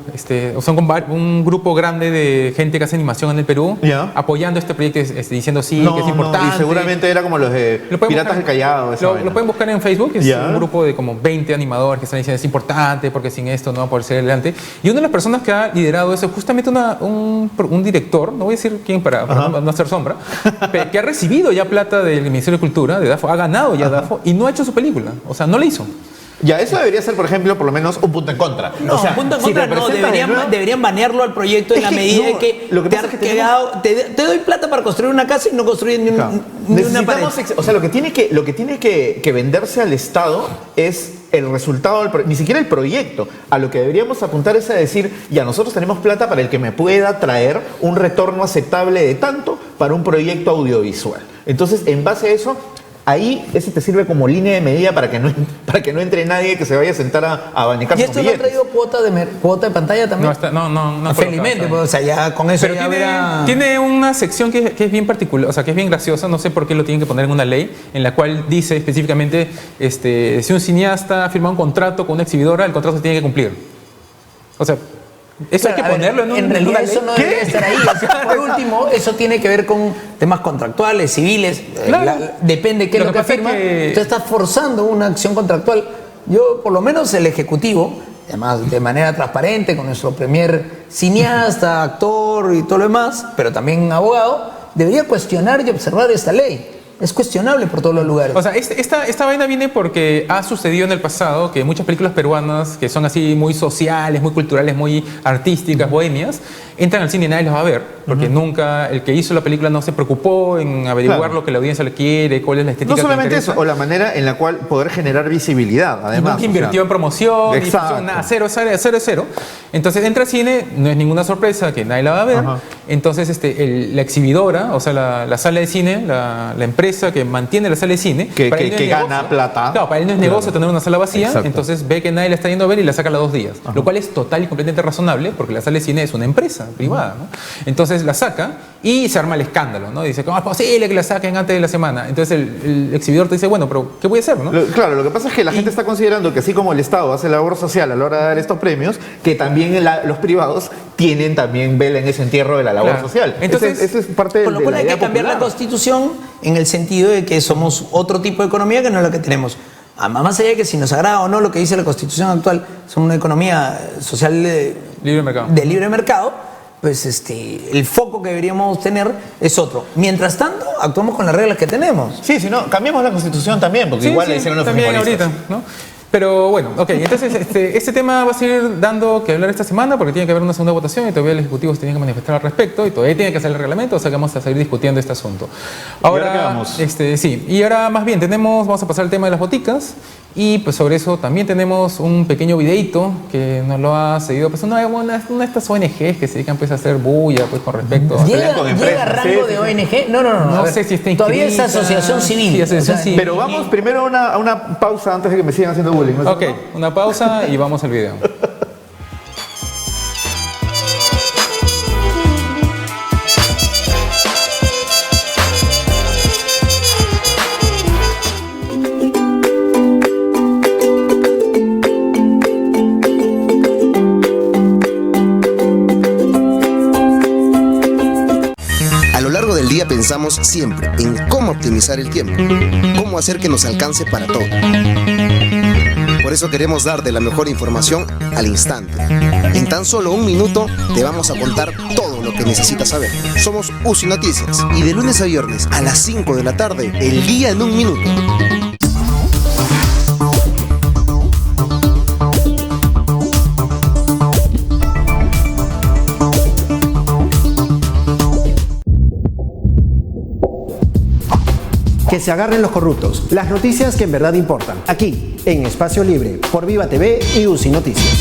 Son un grupo grande de gente que hace animación en el Perú, Ya. apoyando este proyecto, diciendo sí, No, que es no, importante. y seguramente era como los de Lo pueden Piratas buscar- del Callao. esa vaina. Lo pueden buscar en Facebook, es Ya. un grupo de como 20 animadores que están diciendo es importante porque sin esto no va a poder ser adelante. Y una de las personas que ha liderado eso es justamente un director, no voy a decir quién para no hacer sombra, que ha recibido ya plata del Ministerio de Cultura, de DAFO, ha ganado ya DAFO y no ha hecho su película, o sea, no la hizo. Ya, eso debería ser, por ejemplo, por lo menos un punto en contra. No, o sea, punto en si contra te no, presentas de nuevo- deberían banearlo al proyecto en Es la que medida no, que lo que te pasa has es que quedado, te doy plata para construir una casa y no construir ni una pared. O sea, lo que tiene que venderse al Estado es el resultado, ni siquiera el proyecto. A lo que deberíamos apuntar es a decir, ya nosotros tenemos plata para el que me pueda traer un retorno aceptable de tanto para un proyecto audiovisual. Entonces, en base a eso, ahí ese te sirve como línea de medida para que no entre nadie que se vaya a sentar a abanicarse ¿Y con esto no ha billetes. traído cuota de pantalla también? No. Felizmente, pues, o sea, ya con eso Pero ya verá... tiene una sección que es bien particular, o sea, que es bien graciosa, no sé por qué lo tienen que poner en una ley, en la cual dice específicamente, si un cineasta ha firmado un contrato con una exhibidora, el contrato se tiene que cumplir. O sea, eso Claro, hay que a ver, ponerlo en una realidad ley. eso no debería estar ahí. O sea, por último, eso tiene que ver con temas contractuales, civiles. Claro. Depende de qué es lo que pasa es firma. que- Tú estás forzando una acción contractual. Yo, por lo menos el Ejecutivo, además de manera transparente, con nuestro premier cineasta, actor y todo lo demás, pero también abogado, debería cuestionar y observar esta ley. Es cuestionable por todos los lugares. O sea, esta vaina viene porque ha sucedido en el pasado que muchas películas peruanas que son así muy sociales, muy culturales, muy artísticas, bohemias, entran al cine y nadie las va a ver, porque nunca el que hizo la película no se preocupó en averiguar Claro. lo que la audiencia le quiere, cuál es la estética No que le solamente interesa. eso, o la manera en la cual poder generar visibilidad, Y además. nunca invirtió en promoción, ni Exacto. difusión, nada, cero. Entonces entra al cine, no es ninguna sorpresa que nadie la va a ver. Ajá. Entonces la exhibidora, o sea, la sala de cine, la empresa que mantiene la sala de cine, Que para él no es gana negocio. plata. Claro, para él no es Claro. negocio tener una sala vacía, Exacto. entonces ve que nadie la está yendo a ver y la saca a los 2 días. Lo cual es total y completamente razonable porque la sala de cine es una empresa privada, ¿no? Entonces la saca y se arma el escándalo, ¿no? Dice, ¿cómo es posible que la saquen antes de la semana? Entonces el exhibidor te dice, bueno, pero ¿qué voy a hacer, no? Claro, lo que pasa es que la gente está considerando que así como el Estado hace labor social a la hora de dar estos premios, que también los privados tienen también vela en ese entierro de la labor Claro. social. Entonces, ese es parte de Con lo de cual la hay que idea cambiar la popular. Constitución en el sentido de que somos otro tipo de economía que no es la que tenemos. Más allá de que si nos agrada o no lo que dice la Constitución actual, son una economía social Libre mercado. de libre mercado, pues el foco que deberíamos tener es otro. Mientras tanto, actuamos con las reglas que tenemos. Sí, si no, cambiemos la Constitución también, porque Sí, igual sí, la hicieron los también fujimoristas. ahorita, ¿no? Pero bueno, ok, entonces este tema va a seguir dando que hablar esta semana porque tiene que haber una segunda votación y todavía el Ejecutivo se tiene que manifestar al respecto y todavía tiene que hacer el reglamento, o sea que vamos a seguir discutiendo este asunto. ahora qué vamos? Sí, y ahora más bien vamos a pasar al tema de las boticas y pues sobre eso también tenemos un pequeño videíto que nos lo ha seguido pues una de estas ONGs que se dedican pues a hacer bulla pues con respecto a... ¿Llega, con llega empresas, rango sí, de sí. ONG? No. No a ver, sé si está todavía es inscrita. asociación civil. Sí, asociación civil. Pero vamos primero a una pausa antes de que me sigan haciendo bullying. ¿no es Ok, cierto? una pausa y vamos al video. pensamos siempre en cómo optimizar el tiempo, cómo hacer que nos alcance para todo. Por eso queremos darte la mejor información al instante. En tan solo un minuto te vamos a contar todo lo que necesitas saber. Somos UCI Noticias y de lunes a viernes a las 5 de la tarde, el día en un minuto. Que se agarren los corruptos. Las noticias que en verdad importan. Aquí, en Espacio Libre, por Viva TV y UCI Noticias.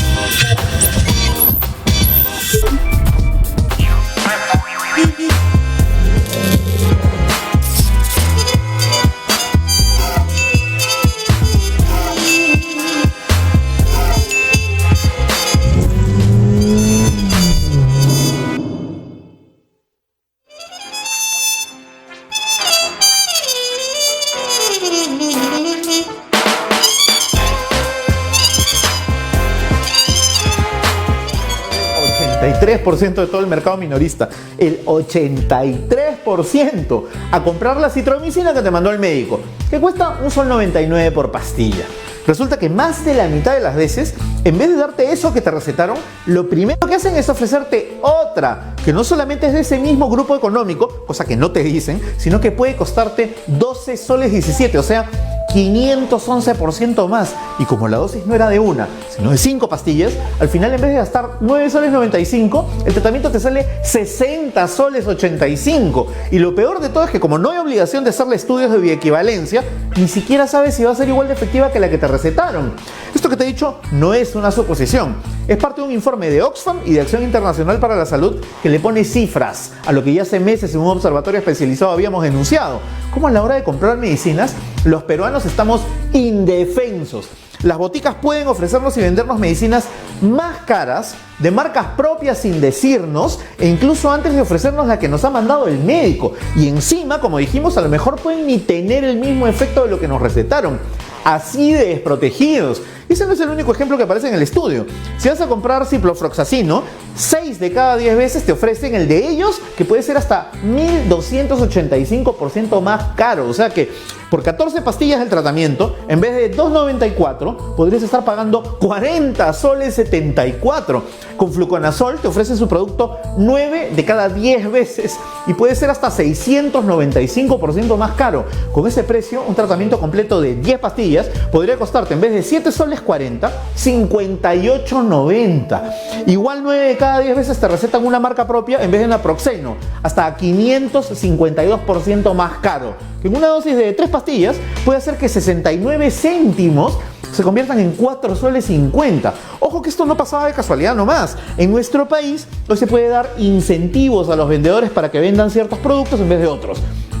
El 83% de todo el mercado minorista, el 83% a comprar la citromicina que te mandó el médico, que cuesta $1.99 por pastilla. Resulta que más de la mitad de las veces, en vez de darte eso que te recetaron, lo primero que hacen es ofrecerte otra, que no solamente es de ese mismo grupo económico, cosa que no te dicen, sino que puede costarte 12 soles 17, o sea, 511% más. Y como la dosis no era de una, sino de 5 pastillas, al final en vez de gastar 9 soles 95, el tratamiento te sale 60 soles 85. Y lo peor de todo es que como no hay obligación de hacerle estudios de bioequivalencia, ni siquiera sabes si va a ser igual de efectiva que la que te recetaron. Esto que te he dicho no es una suposición, es parte de un informe de Oxfam y de Acción Internacional para la Salud que le pone cifras a lo que ya hace meses en un observatorio especializado habíamos denunciado. Como a la hora de comprar medicinas, los peruanos estamos indefensos. Las boticas pueden ofrecernos y vendernos medicinas más caras, de marcas propias sin decirnos, e incluso antes de ofrecernos la que nos ha mandado el médico. Y encima, como dijimos, a lo mejor pueden ni tener el mismo efecto de lo que nos recetaron. Así de desprotegidos. Y ese no es el único ejemplo que aparece en el estudio. Si vas a comprar ciprofloxacino, 6 de cada 10 veces te ofrecen el de ellos, que puede ser hasta 1.285% más caro. O sea que por 14 pastillas del tratamiento, en vez de $2.94, podrías estar pagando 40 soles 74. Con fluconazol te ofrecen su producto 9 de cada 10 veces y puede ser hasta 695% más caro. Con ese precio, un tratamiento completo de 10 pastillas podría costarte, en vez de 7 soles 40, 58.90. Igual 9 de cada 10 veces te recetan una marca propia en vez de naproxeno, hasta 552% más caro. Que en una dosis de 3 pastillas puede hacer que 69 céntimos se conviertan en 4 soles 50. Ojo que esto no pasaba de casualidad nomás. En nuestro país hoy se puede dar incentivos a los vendedores para que vendan ciertos productos en vez de otros.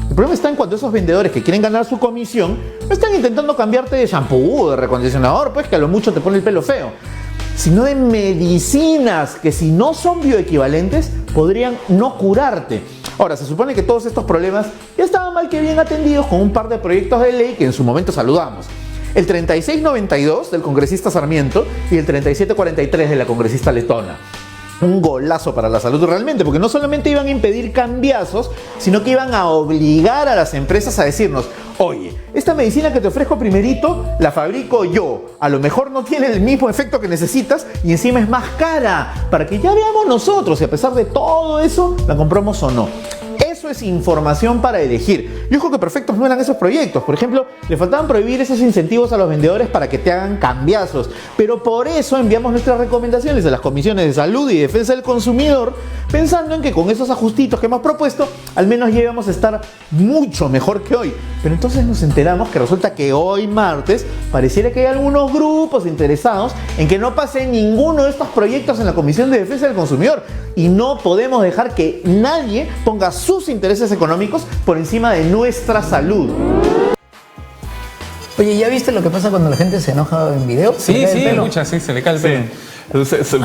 El problema está en cuando esos vendedores que quieren ganar su comisión no están intentando cambiarte de shampoo o de recondicionador, pues que a lo mucho te pone el pelo feo, sino de medicinas que si no son bioequivalentes podrían no curarte. Ahora, se supone que todos estos problemas ya estaban mal que bien atendidos con un par de proyectos de ley que en su momento saludamos. El 3692 del congresista Sarmiento y el 3743 de la congresista Letona. Un golazo para la salud realmente, porque no solamente iban a impedir cambiazos, sino que iban a obligar a las empresas a decirnos: oye, esta medicina que te ofrezco primerito, la fabrico yo. A lo mejor no tiene el mismo efecto que necesitas y encima es más cara, para que ya veamos nosotros si a pesar de todo eso la compramos o no. Eso es información para elegir. Y ojo que perfectos no eran esos proyectos. Por ejemplo, le faltaban prohibir esos incentivos a los vendedores para que te hagan cambiazos. Pero por eso enviamos nuestras recomendaciones a las comisiones de salud y defensa del consumidor, pensando en que con esos ajustitos que hemos propuesto, al menos ya íbamos a estar mucho mejor que hoy. Pero entonces nos enteramos que resulta que hoy martes pareciera que hay algunos grupos interesados en que no pase ninguno de estos proyectos en la Comisión de Defensa del Consumidor. Y no podemos dejar que nadie ponga sus intereses económicos por encima de nuestra salud. Oye, ¿ya viste lo que pasa cuando la gente se enoja en video? Sí, muchas, sí, se le cae el pelo.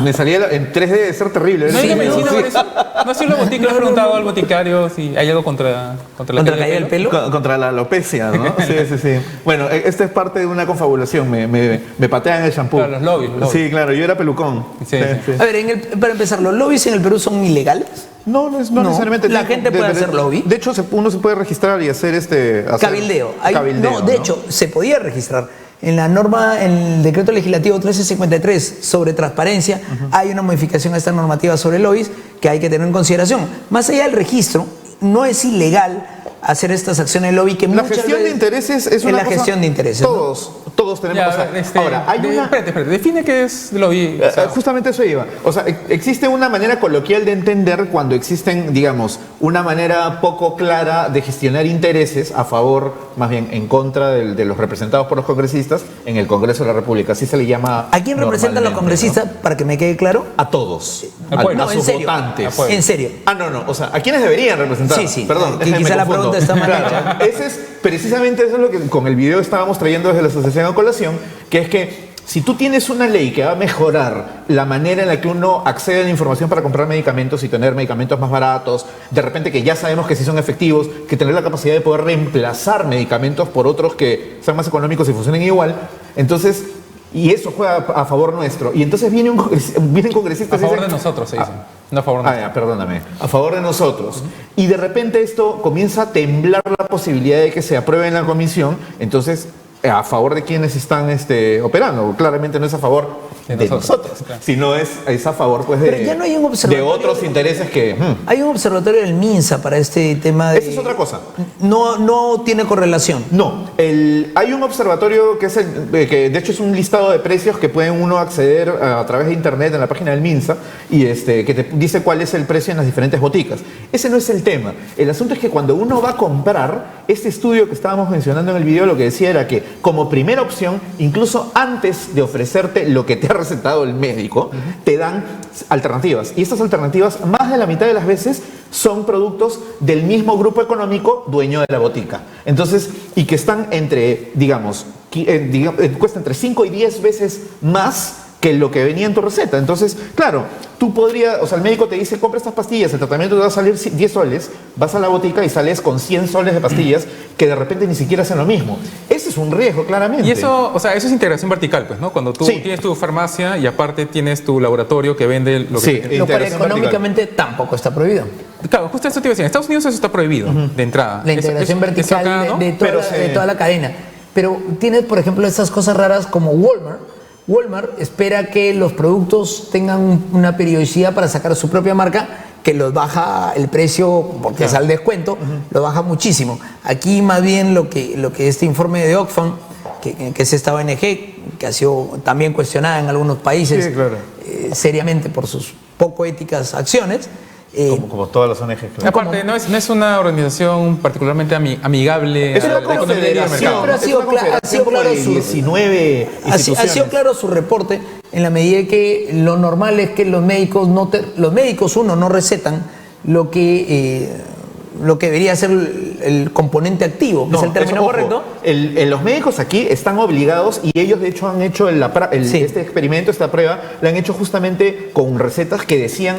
Me salía en 3D, de ser terrible. ¿No hay una medicina por eso? ¿No has sido botica? ¿Le has preguntado al boticario si hay algo contra la caída del pelo? Contra la alopecia, ¿no? Sí. Bueno, esta es parte de una confabulación. Me patean el shampoo. Claro, los lobbies. Sí, claro, yo era pelucón. Sí. A ver, para empezar, ¿los lobbies en el Perú son ilegales? No necesariamente. La gente puede hacer lobby. De hecho, uno se puede registrar y hacer cabildeo. Cabildeo. No, de hecho, se podía registrar. En la norma, en el decreto legislativo 1353 sobre transparencia, hay una modificación a esta normativa sobre lobbies que hay que tener en consideración. Más allá del registro, no es ilegal hacer estas acciones de lobby que la gestión de intereses es una cosa, gestión de intereses. Todos tenemos. Ahora, hay espérate, define qué es lobby. Justamente eso iba. O sea, existe una manera coloquial de entender cuando existen, digamos, una manera poco clara de gestionar intereses a favor, más bien en contra de los representados por los congresistas en el Congreso de la República. Así se le llama. ¿A quién representan los congresistas? ¿No? Para que me quede claro. A todos. No, en serio. Votantes. En serio. No. O sea, ¿a quiénes deberían representar? Sí. Perdón. Quizá la pregunta está mal hecha. Precisamente eso es lo que con el video estábamos trayendo desde la asociación a colación, que es que si tú tienes una ley que va a mejorar la manera en la que uno accede a la información para comprar medicamentos y tener medicamentos más baratos, de repente que ya sabemos que sí son efectivos, que tener la capacidad de poder reemplazar medicamentos por otros que sean más económicos y funcionen igual, entonces, y eso juega a favor nuestro. Y entonces vienen congresistas... A favor de nosotros, se dice. No a favor de nosotros. Perdóname. A favor de nosotros. Y de repente esto comienza a temblar la posibilidad de que se apruebe en la comisión, entonces... a favor de quienes están operando. Claramente no es a favor de nosotros, claro. Sino es a favor pues, ya no hay un de otros intereses que... Hay un observatorio del MINSA para este tema de... Esa es otra cosa. No tiene correlación. No. Hay un observatorio que es que de hecho es un listado de precios que pueden uno acceder a través de internet en la página del MINSA y que te dice cuál es el precio en las diferentes boticas. Ese no es el tema. El asunto es que cuando uno va a comprar, este estudio que estábamos mencionando en el video lo que decía era que como primera opción, incluso antes de ofrecerte lo que te ha recetado el médico, te dan alternativas. Y estas alternativas, más de la mitad de las veces, son productos del mismo grupo económico dueño de la botica. Entonces, y que están cuesta entre 5 y 10 veces más que lo que venía en tu receta. Entonces, claro, tú podrías, el médico te dice, compra estas pastillas, el tratamiento te va a salir 10 soles, vas a la botica y sales con 100 soles de pastillas que de repente ni siquiera hacen lo mismo. Ese es un riesgo, claramente. Y eso, eso es integración vertical, pues, ¿no? Cuando tú tienes tu farmacia y aparte tienes tu laboratorio que vende lo que... Lo cual económicamente tampoco está prohibido. Claro, justo eso te iba a decir. En Estados Unidos eso está prohibido de entrada. La integración vertical acá, ¿no? de toda la cadena. Pero tienes, por ejemplo, esas cosas raras como Walmart. Walmart espera que los productos tengan una periodicidad para sacar su propia marca, que los baja el precio porque es al descuento, lo baja muchísimo. Aquí más bien lo que este informe de Oxfam, que es esta ONG, que ha sido también cuestionada en algunos países seriamente por sus poco éticas acciones. Como todas las ONGs. Claro. Aparte, no es una organización particularmente amigable. Es una confederación. Ha sido claro su reporte en la medida de que lo normal es que los médicos no recetan lo que debería ser el componente activo, ¿es el término correcto? Los médicos aquí están obligados y ellos de hecho han hecho este experimento, esta prueba, la han hecho justamente con recetas que decían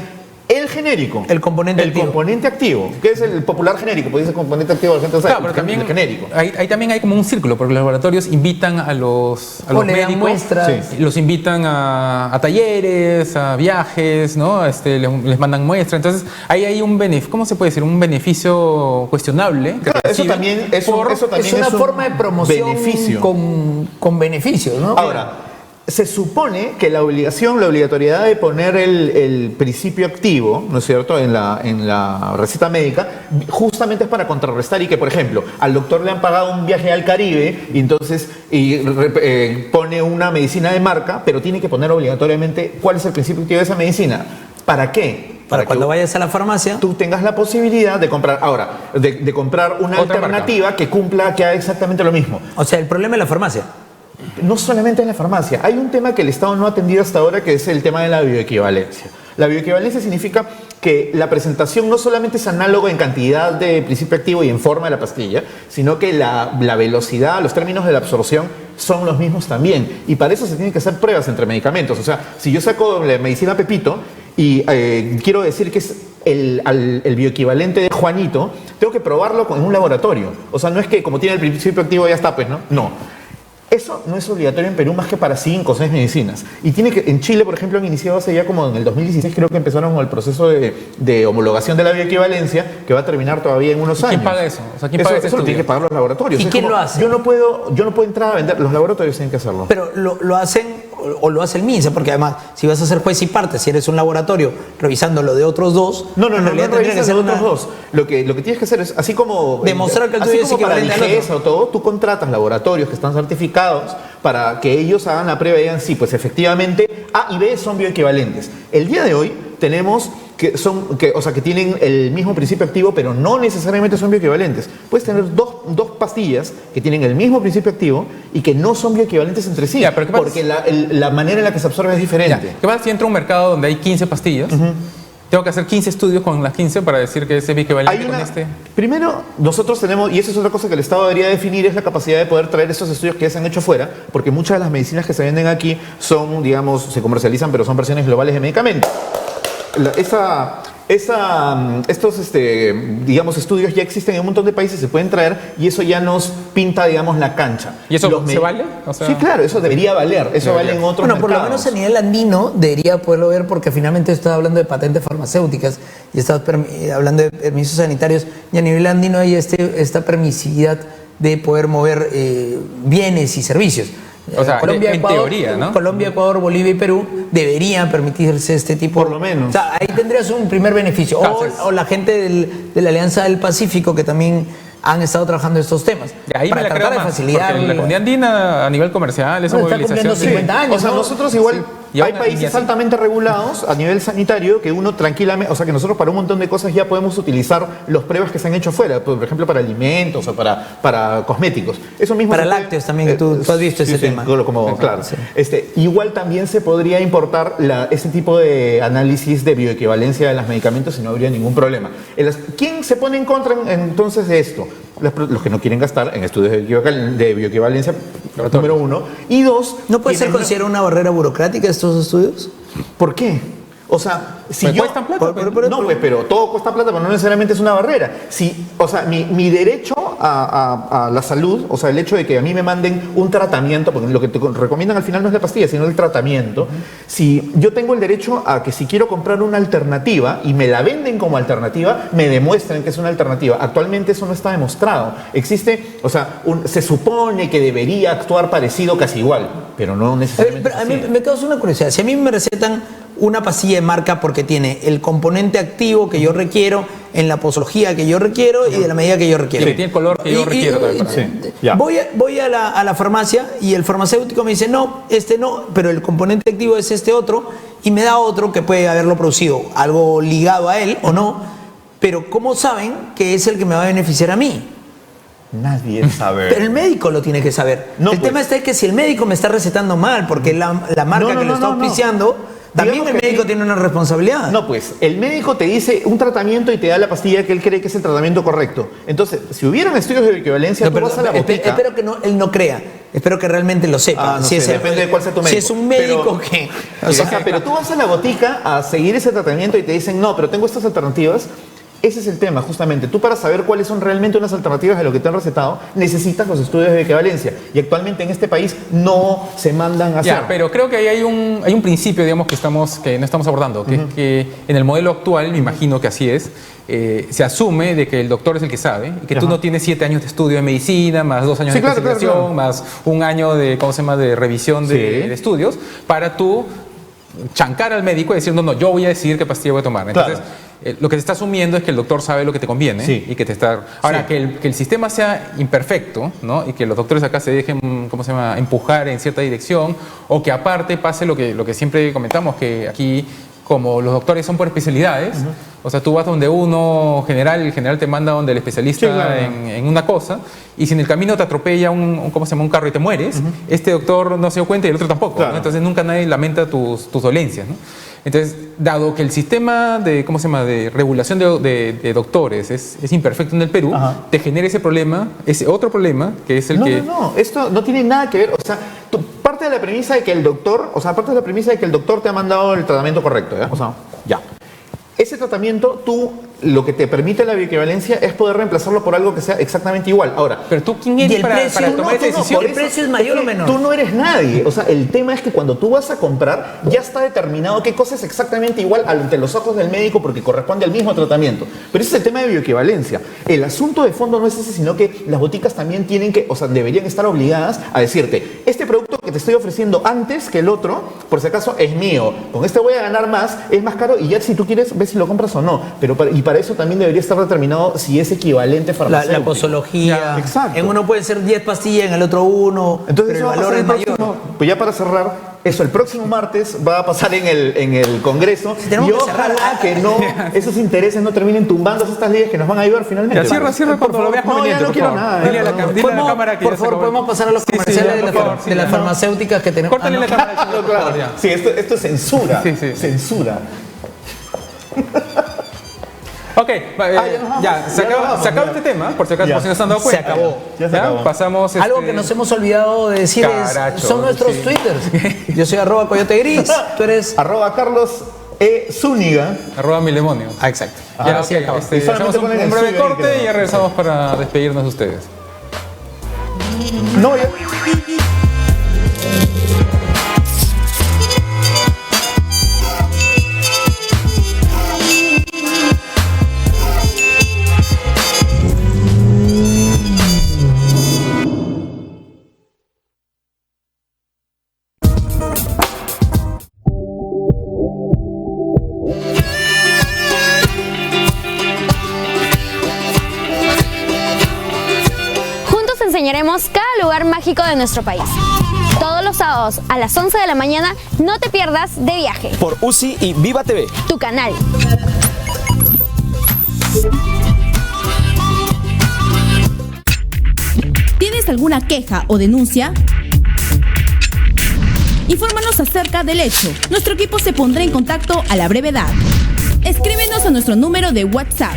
el genérico. El componente activo. El componente activo, que es el popular genérico, pues dice componente activo, la gente sabe, pero también el genérico. Ahí también hay como un círculo, porque los laboratorios invitan a los médicos, muestras. Los invitan a talleres, a viajes, ¿no? Les mandan muestras. Entonces, ahí hay un beneficio, ¿cómo se puede decir? Un beneficio cuestionable. Claro, eso también es una forma de promoción beneficio. Con beneficios, ¿no? Ahora, se supone que la obligatoriedad de poner el principio activo, ¿no es cierto?, en la receta médica, justamente es para contrarrestar y que, por ejemplo, al doctor le han pagado un viaje al Caribe y entonces pone una medicina de marca, pero tiene que poner obligatoriamente cuál es el principio activo de esa medicina. ¿Para qué? Para cuando vayas a la farmacia tú tengas la posibilidad de comprar de comprar una alternativa que haga exactamente lo mismo. O sea, el problema es la farmacia. No solamente en la farmacia, hay un tema que el Estado no ha atendido hasta ahora, que es el tema de la bioequivalencia. La bioequivalencia significa que la presentación no solamente es análogo en cantidad de principio activo y en forma de la pastilla, sino que la velocidad, los términos de la absorción son los mismos también. Y para eso se tienen que hacer pruebas entre medicamentos. O sea, si yo saco la medicina Pepito y quiero decir que es el bioequivalente de Juanito, tengo que probarlo en un laboratorio. O sea, no es que como tiene el principio activo ya está, pues, ¿no? No. Eso no es obligatorio en Perú más que para 5 o 6 medicinas. Y en Chile, por ejemplo, han iniciado hace ya como en el 2016, creo que empezaron con el proceso de homologación de la bioequivalencia, que va a terminar todavía en unos años. ¿Quién paga eso? O sea, ¿quién paga ese eso lo tienen que pagar los laboratorios. ¿Y quién lo hace? Yo no puedo entrar a vender, los laboratorios tienen que hacerlo. Pero lo hacen o lo hace el MINSA, porque además, si vas a ser juez y parte, si eres un laboratorio revisando lo de otros dos, no revisas lo de otros dos. Lo que tienes que hacer es, así como demostrar que el tuyo es equivalente al otro. O todo, tú contratas laboratorios que están certificados para que ellos hagan la prueba y digan, sí, pues efectivamente A y B son bioequivalentes. El día de hoy tenemos que tienen el mismo principio activo, pero no necesariamente son bioequivalentes. Puedes tener dos pastillas que tienen el mismo principio activo y que no son bioequivalentes entre sí, pero porque la manera en la que se absorbe es diferente. ¿Qué pasa si entra a un mercado donde hay 15 pastillas? Tengo que hacer 15 estudios con las 15 para decir que ese es bioequivalente con este. Primero, nosotros tenemos, y eso es otra cosa que el Estado debería definir, es la capacidad de poder traer estos estudios que ya se han hecho fuera, porque muchas de las medicinas que se venden aquí son, digamos, se comercializan, pero son versiones globales de medicamentos. Estos digamos, estudios ya existen en un montón de países, se pueden traer y eso ya nos pinta, digamos, la cancha. ¿Y eso se vale? O sea, sí, claro, eso debería valer, eso vale en otros mercados. Por lo menos a nivel andino debería poderlo ver, porque finalmente estás hablando de patentes farmacéuticas y estás hablando de permisos sanitarios, y a nivel andino hay esta permisividad de poder mover bienes y servicios. O sea, Colombia, en Ecuador, teoría, ¿no? Colombia, Ecuador, Bolivia y Perú deberían permitirse este tipo. Por lo menos. O sea, ahí tendrías un primer beneficio. O la gente de la Alianza del Pacífico, que también han estado trabajando estos temas. Y ahí para me la tratar creo de más, facilitar. porque la comunidad andina a nivel comercial, esa está movilización. cumpliendo 50 años. O sea, ¿no? nosotros igual. Sí. Hay países altamente regulados a nivel sanitario que uno tranquilamente, o sea que nosotros para un montón de cosas ya podemos utilizar las pruebas que se han hecho fuera, por ejemplo para alimentos o para cosméticos. Eso mismo para lácteos también, que tú has visto ese tema. Claro. Sí. Igual también se podría importar ese tipo de análisis de bioequivalencia de los medicamentos y no habría ningún problema. ¿Quién se pone en contra entonces de esto? Los que no quieren gastar en estudios de bioequivalencia, número 1. Y 2... ¿No puede ser considerada una barrera burocrática estos estudios? ¿Por qué? O sea, si yo... ¿Cuestan plata? Pero todo cuesta plata, pero no necesariamente es una barrera. O sea, mi derecho a la salud, o sea, el hecho de que a mí me manden un tratamiento, porque lo que te recomiendan al final no es la pastilla, sino el tratamiento. Si yo tengo el derecho a que si quiero comprar una alternativa y me la venden como alternativa, me demuestren que es una alternativa. Actualmente eso no está demostrado. Existe, o sea, se supone que debería actuar parecido, casi igual, pero no necesariamente. Pero a mí me causa una curiosidad. Si a mí me recetan una pastilla de marca porque tiene el componente activo que yo requiero, en la posología que yo requiero y de la medida que yo requiero. Sí, tiene el color que yo requiero también. Voy a la farmacia y el farmacéutico me dice, no, pero el componente activo es este otro, y me da otro que puede haberlo producido, algo ligado a él o no, pero ¿cómo saben que es el que me va a beneficiar a mí? Nadie sabe. Pero el médico lo tiene que saber. El tema está que si el médico me está recetando mal, porque la marca que lo está auspiciando... También el médico tiene una responsabilidad. No, pues el médico te dice un tratamiento y te da la pastilla que él cree que es el tratamiento correcto. Entonces, si hubieran estudios de equivalencia, tú vas a la botica. Espero que él no crea. Espero que realmente lo sepa. Depende de cuál sea tu médico. Si es un médico pero tú vas a la botica a seguir ese tratamiento y te dicen, no, pero tengo estas alternativas. Ese es el tema, justamente. Tú, para saber cuáles son realmente unas alternativas de lo que te han recetado, necesitas los estudios de equivalencia. Y actualmente en este país no se mandan a hacer. Pero creo que ahí hay un principio, digamos, que no estamos abordando, que es que en el modelo actual, me imagino que así es, se asume de que el doctor es el que sabe y que tú no tienes 7 años de estudio de medicina, más 2 años de especialización, más un año de, de revisión de estudios, para tú chancar al médico y decir, no, yo voy a decidir qué pastilla voy a tomar. Entonces, lo que se está asumiendo es que el doctor sabe lo que te conviene y que te está... Ahora, que el sistema sea imperfecto, ¿no? Y que los doctores acá se dejen, empujar en cierta dirección, o que aparte pase lo que siempre comentamos, que aquí, como los doctores son por especialidades, o sea, tú vas donde el general te manda donde el especialista en una cosa, y si en el camino te atropella un carro y te mueres, este doctor no se dio cuenta y el otro tampoco, ¿no? Entonces nunca nadie lamenta tus dolencias, ¿no? Entonces, dado que el sistema de regulación de doctores es imperfecto en el Perú, te genera ese problema, ese otro problema, que es el que... No, esto no tiene nada que ver, o sea, parte de la premisa de que el doctor te ha mandado el tratamiento correcto, ¿ya? O sea, ya. Ese tratamiento tú lo que te permite la bioequivalencia es poder reemplazarlo por algo que sea exactamente igual. Ahora, pero tú, ¿quién eres para tomar esa decisión? ¿El precio es mayor o menor? Tú no eres nadie. O sea, el tema es que cuando tú vas a comprar, ya está determinado qué cosa es exactamente igual ante los ojos del médico porque corresponde al mismo tratamiento. Pero ese es el tema de bioequivalencia. El asunto de fondo no es ese, sino que las boticas también tienen que, o sea, deberían estar obligadas a decirte, este producto que te estoy ofreciendo antes que el otro, por si acaso, es mío. Con este voy a ganar más, es más caro y ya si tú quieres, ves si lo compras o no. Pero para eso también debería estar determinado si es equivalente farmacéutico. La posología. Exacto. En uno puede ser 10 pastillas, en el otro 1. Entonces pero el valor es mayor. Pues ya para cerrar, eso el próximo martes va a pasar en el Congreso. Y ojalá que no, esos intereses no terminen tumbando estas leyes que nos van a ayudar finalmente. Ya, cierra cuando lo veas conveniente. No quiero nada. Dile a la cámara que por favor, podemos pasar a los comerciales de las farmacéuticas que tenemos. Córtale la cámara. Claro. Sí, esto es censura. Sí. Censura. Ok, se acabó este tema, por si acaso no se han dado cuenta. Se acabó. Ya se acabó. Pasamos. Algo que nos hemos olvidado de decir son nuestros twitters. Yo soy @coyotegris, tú eres @Carlos E. Zúñiga. @milemonio. Exacto. Ya, hacemos un breve corte y ya regresamos para despedirnos de ustedes. No, ya. Enseñaremos cada lugar mágico de nuestro país. Todos los sábados a las 11 de la mañana, no te pierdas De Viaje. Por UCI y Viva TV. Tu canal. ¿Tienes alguna queja o denuncia? Infórmanos acerca del hecho. Nuestro equipo se pondrá en contacto a la brevedad. Escríbenos a nuestro número de WhatsApp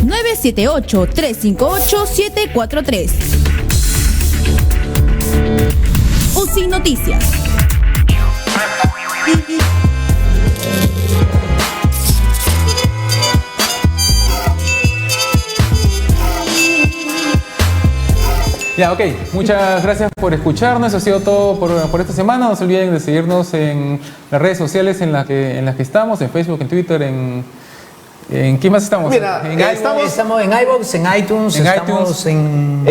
978-358-743. UCI Noticias. Ya, ok. Muchas gracias por escucharnos. Eso ha sido todo por esta semana. No se olviden de seguirnos en las redes sociales en las que estamos, en Facebook, en Twitter, ¿en qué más estamos? Mira, estamos en iVoox, en iTunes, estamos en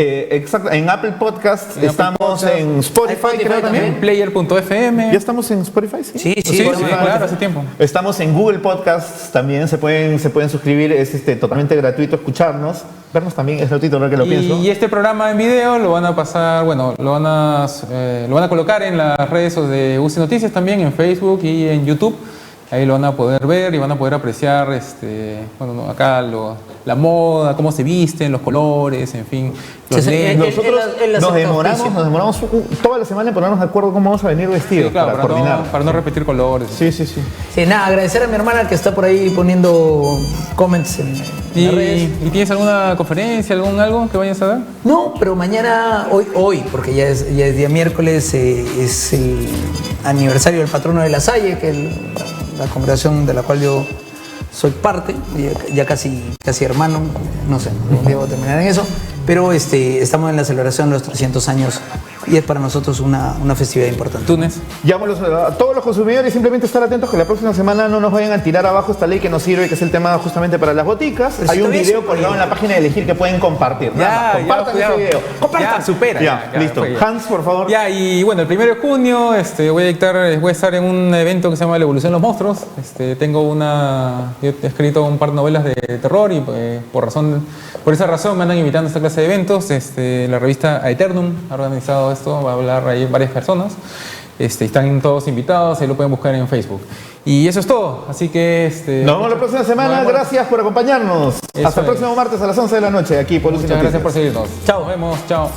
Apple Podcasts, estamos en Spotify, creo también. En Player.fm. ¿Ya estamos en Spotify? Sí, claro, hace tiempo. Estamos en Google Podcasts también, se pueden suscribir, es totalmente gratuito escucharnos. Vernos también es gratuito, ahora que lo pienso. Y este programa en video lo van a pasar, lo van a colocar en las redes de UCI Noticias también, en Facebook y en YouTube. Ahí lo van a poder ver y van a poder apreciar acá la moda, cómo se visten, los colores, en fin. Nosotros nos demoramos toda la semana en ponernos de acuerdo cómo vamos a venir vestidos, claro, para coordinar. Para no repetir colores. Sí. Sí, nada, agradecer a mi hermana que está por ahí poniendo comments en las redes. ¿Y tienes alguna conferencia, algo que vayas a dar? No, pero mañana, hoy, porque ya es día miércoles, es el aniversario del patrono de La Salle, que es la congregación de la cual yo soy parte, ya casi hermano, no sé, debo terminar en eso, pero estamos en la celebración de los 300 años y es para nosotros una festividad importante. Túnez. Llamamos a todos los consumidores simplemente estar atentos que la próxima semana no nos vayan a tirar abajo esta ley que nos sirve, que es el tema justamente para las boticas. Pero hay un video colgado en la página de Elegir que pueden compartir. Compartan ese video. Ya, supera. Ya, listo. Hans, por favor. Ya, y bueno, el 1 de junio voy a estar en un evento que se llama La Evolución de los Monstruos. Yo he escrito un par de novelas de terror y por esa razón me andan invitando a esta clase de eventos. La revista Aeternum ha organizado esto, va a hablar ahí varias personas. Están todos invitados, ahí lo pueden buscar en Facebook. Y eso es todo, así que... Nos vemos la próxima semana, gracias por acompañarnos. Hasta el próximo martes a las 11 de la noche, aquí por UCI Noticias. Muchas gracias por seguirnos. Chao. Nos vemos, chao.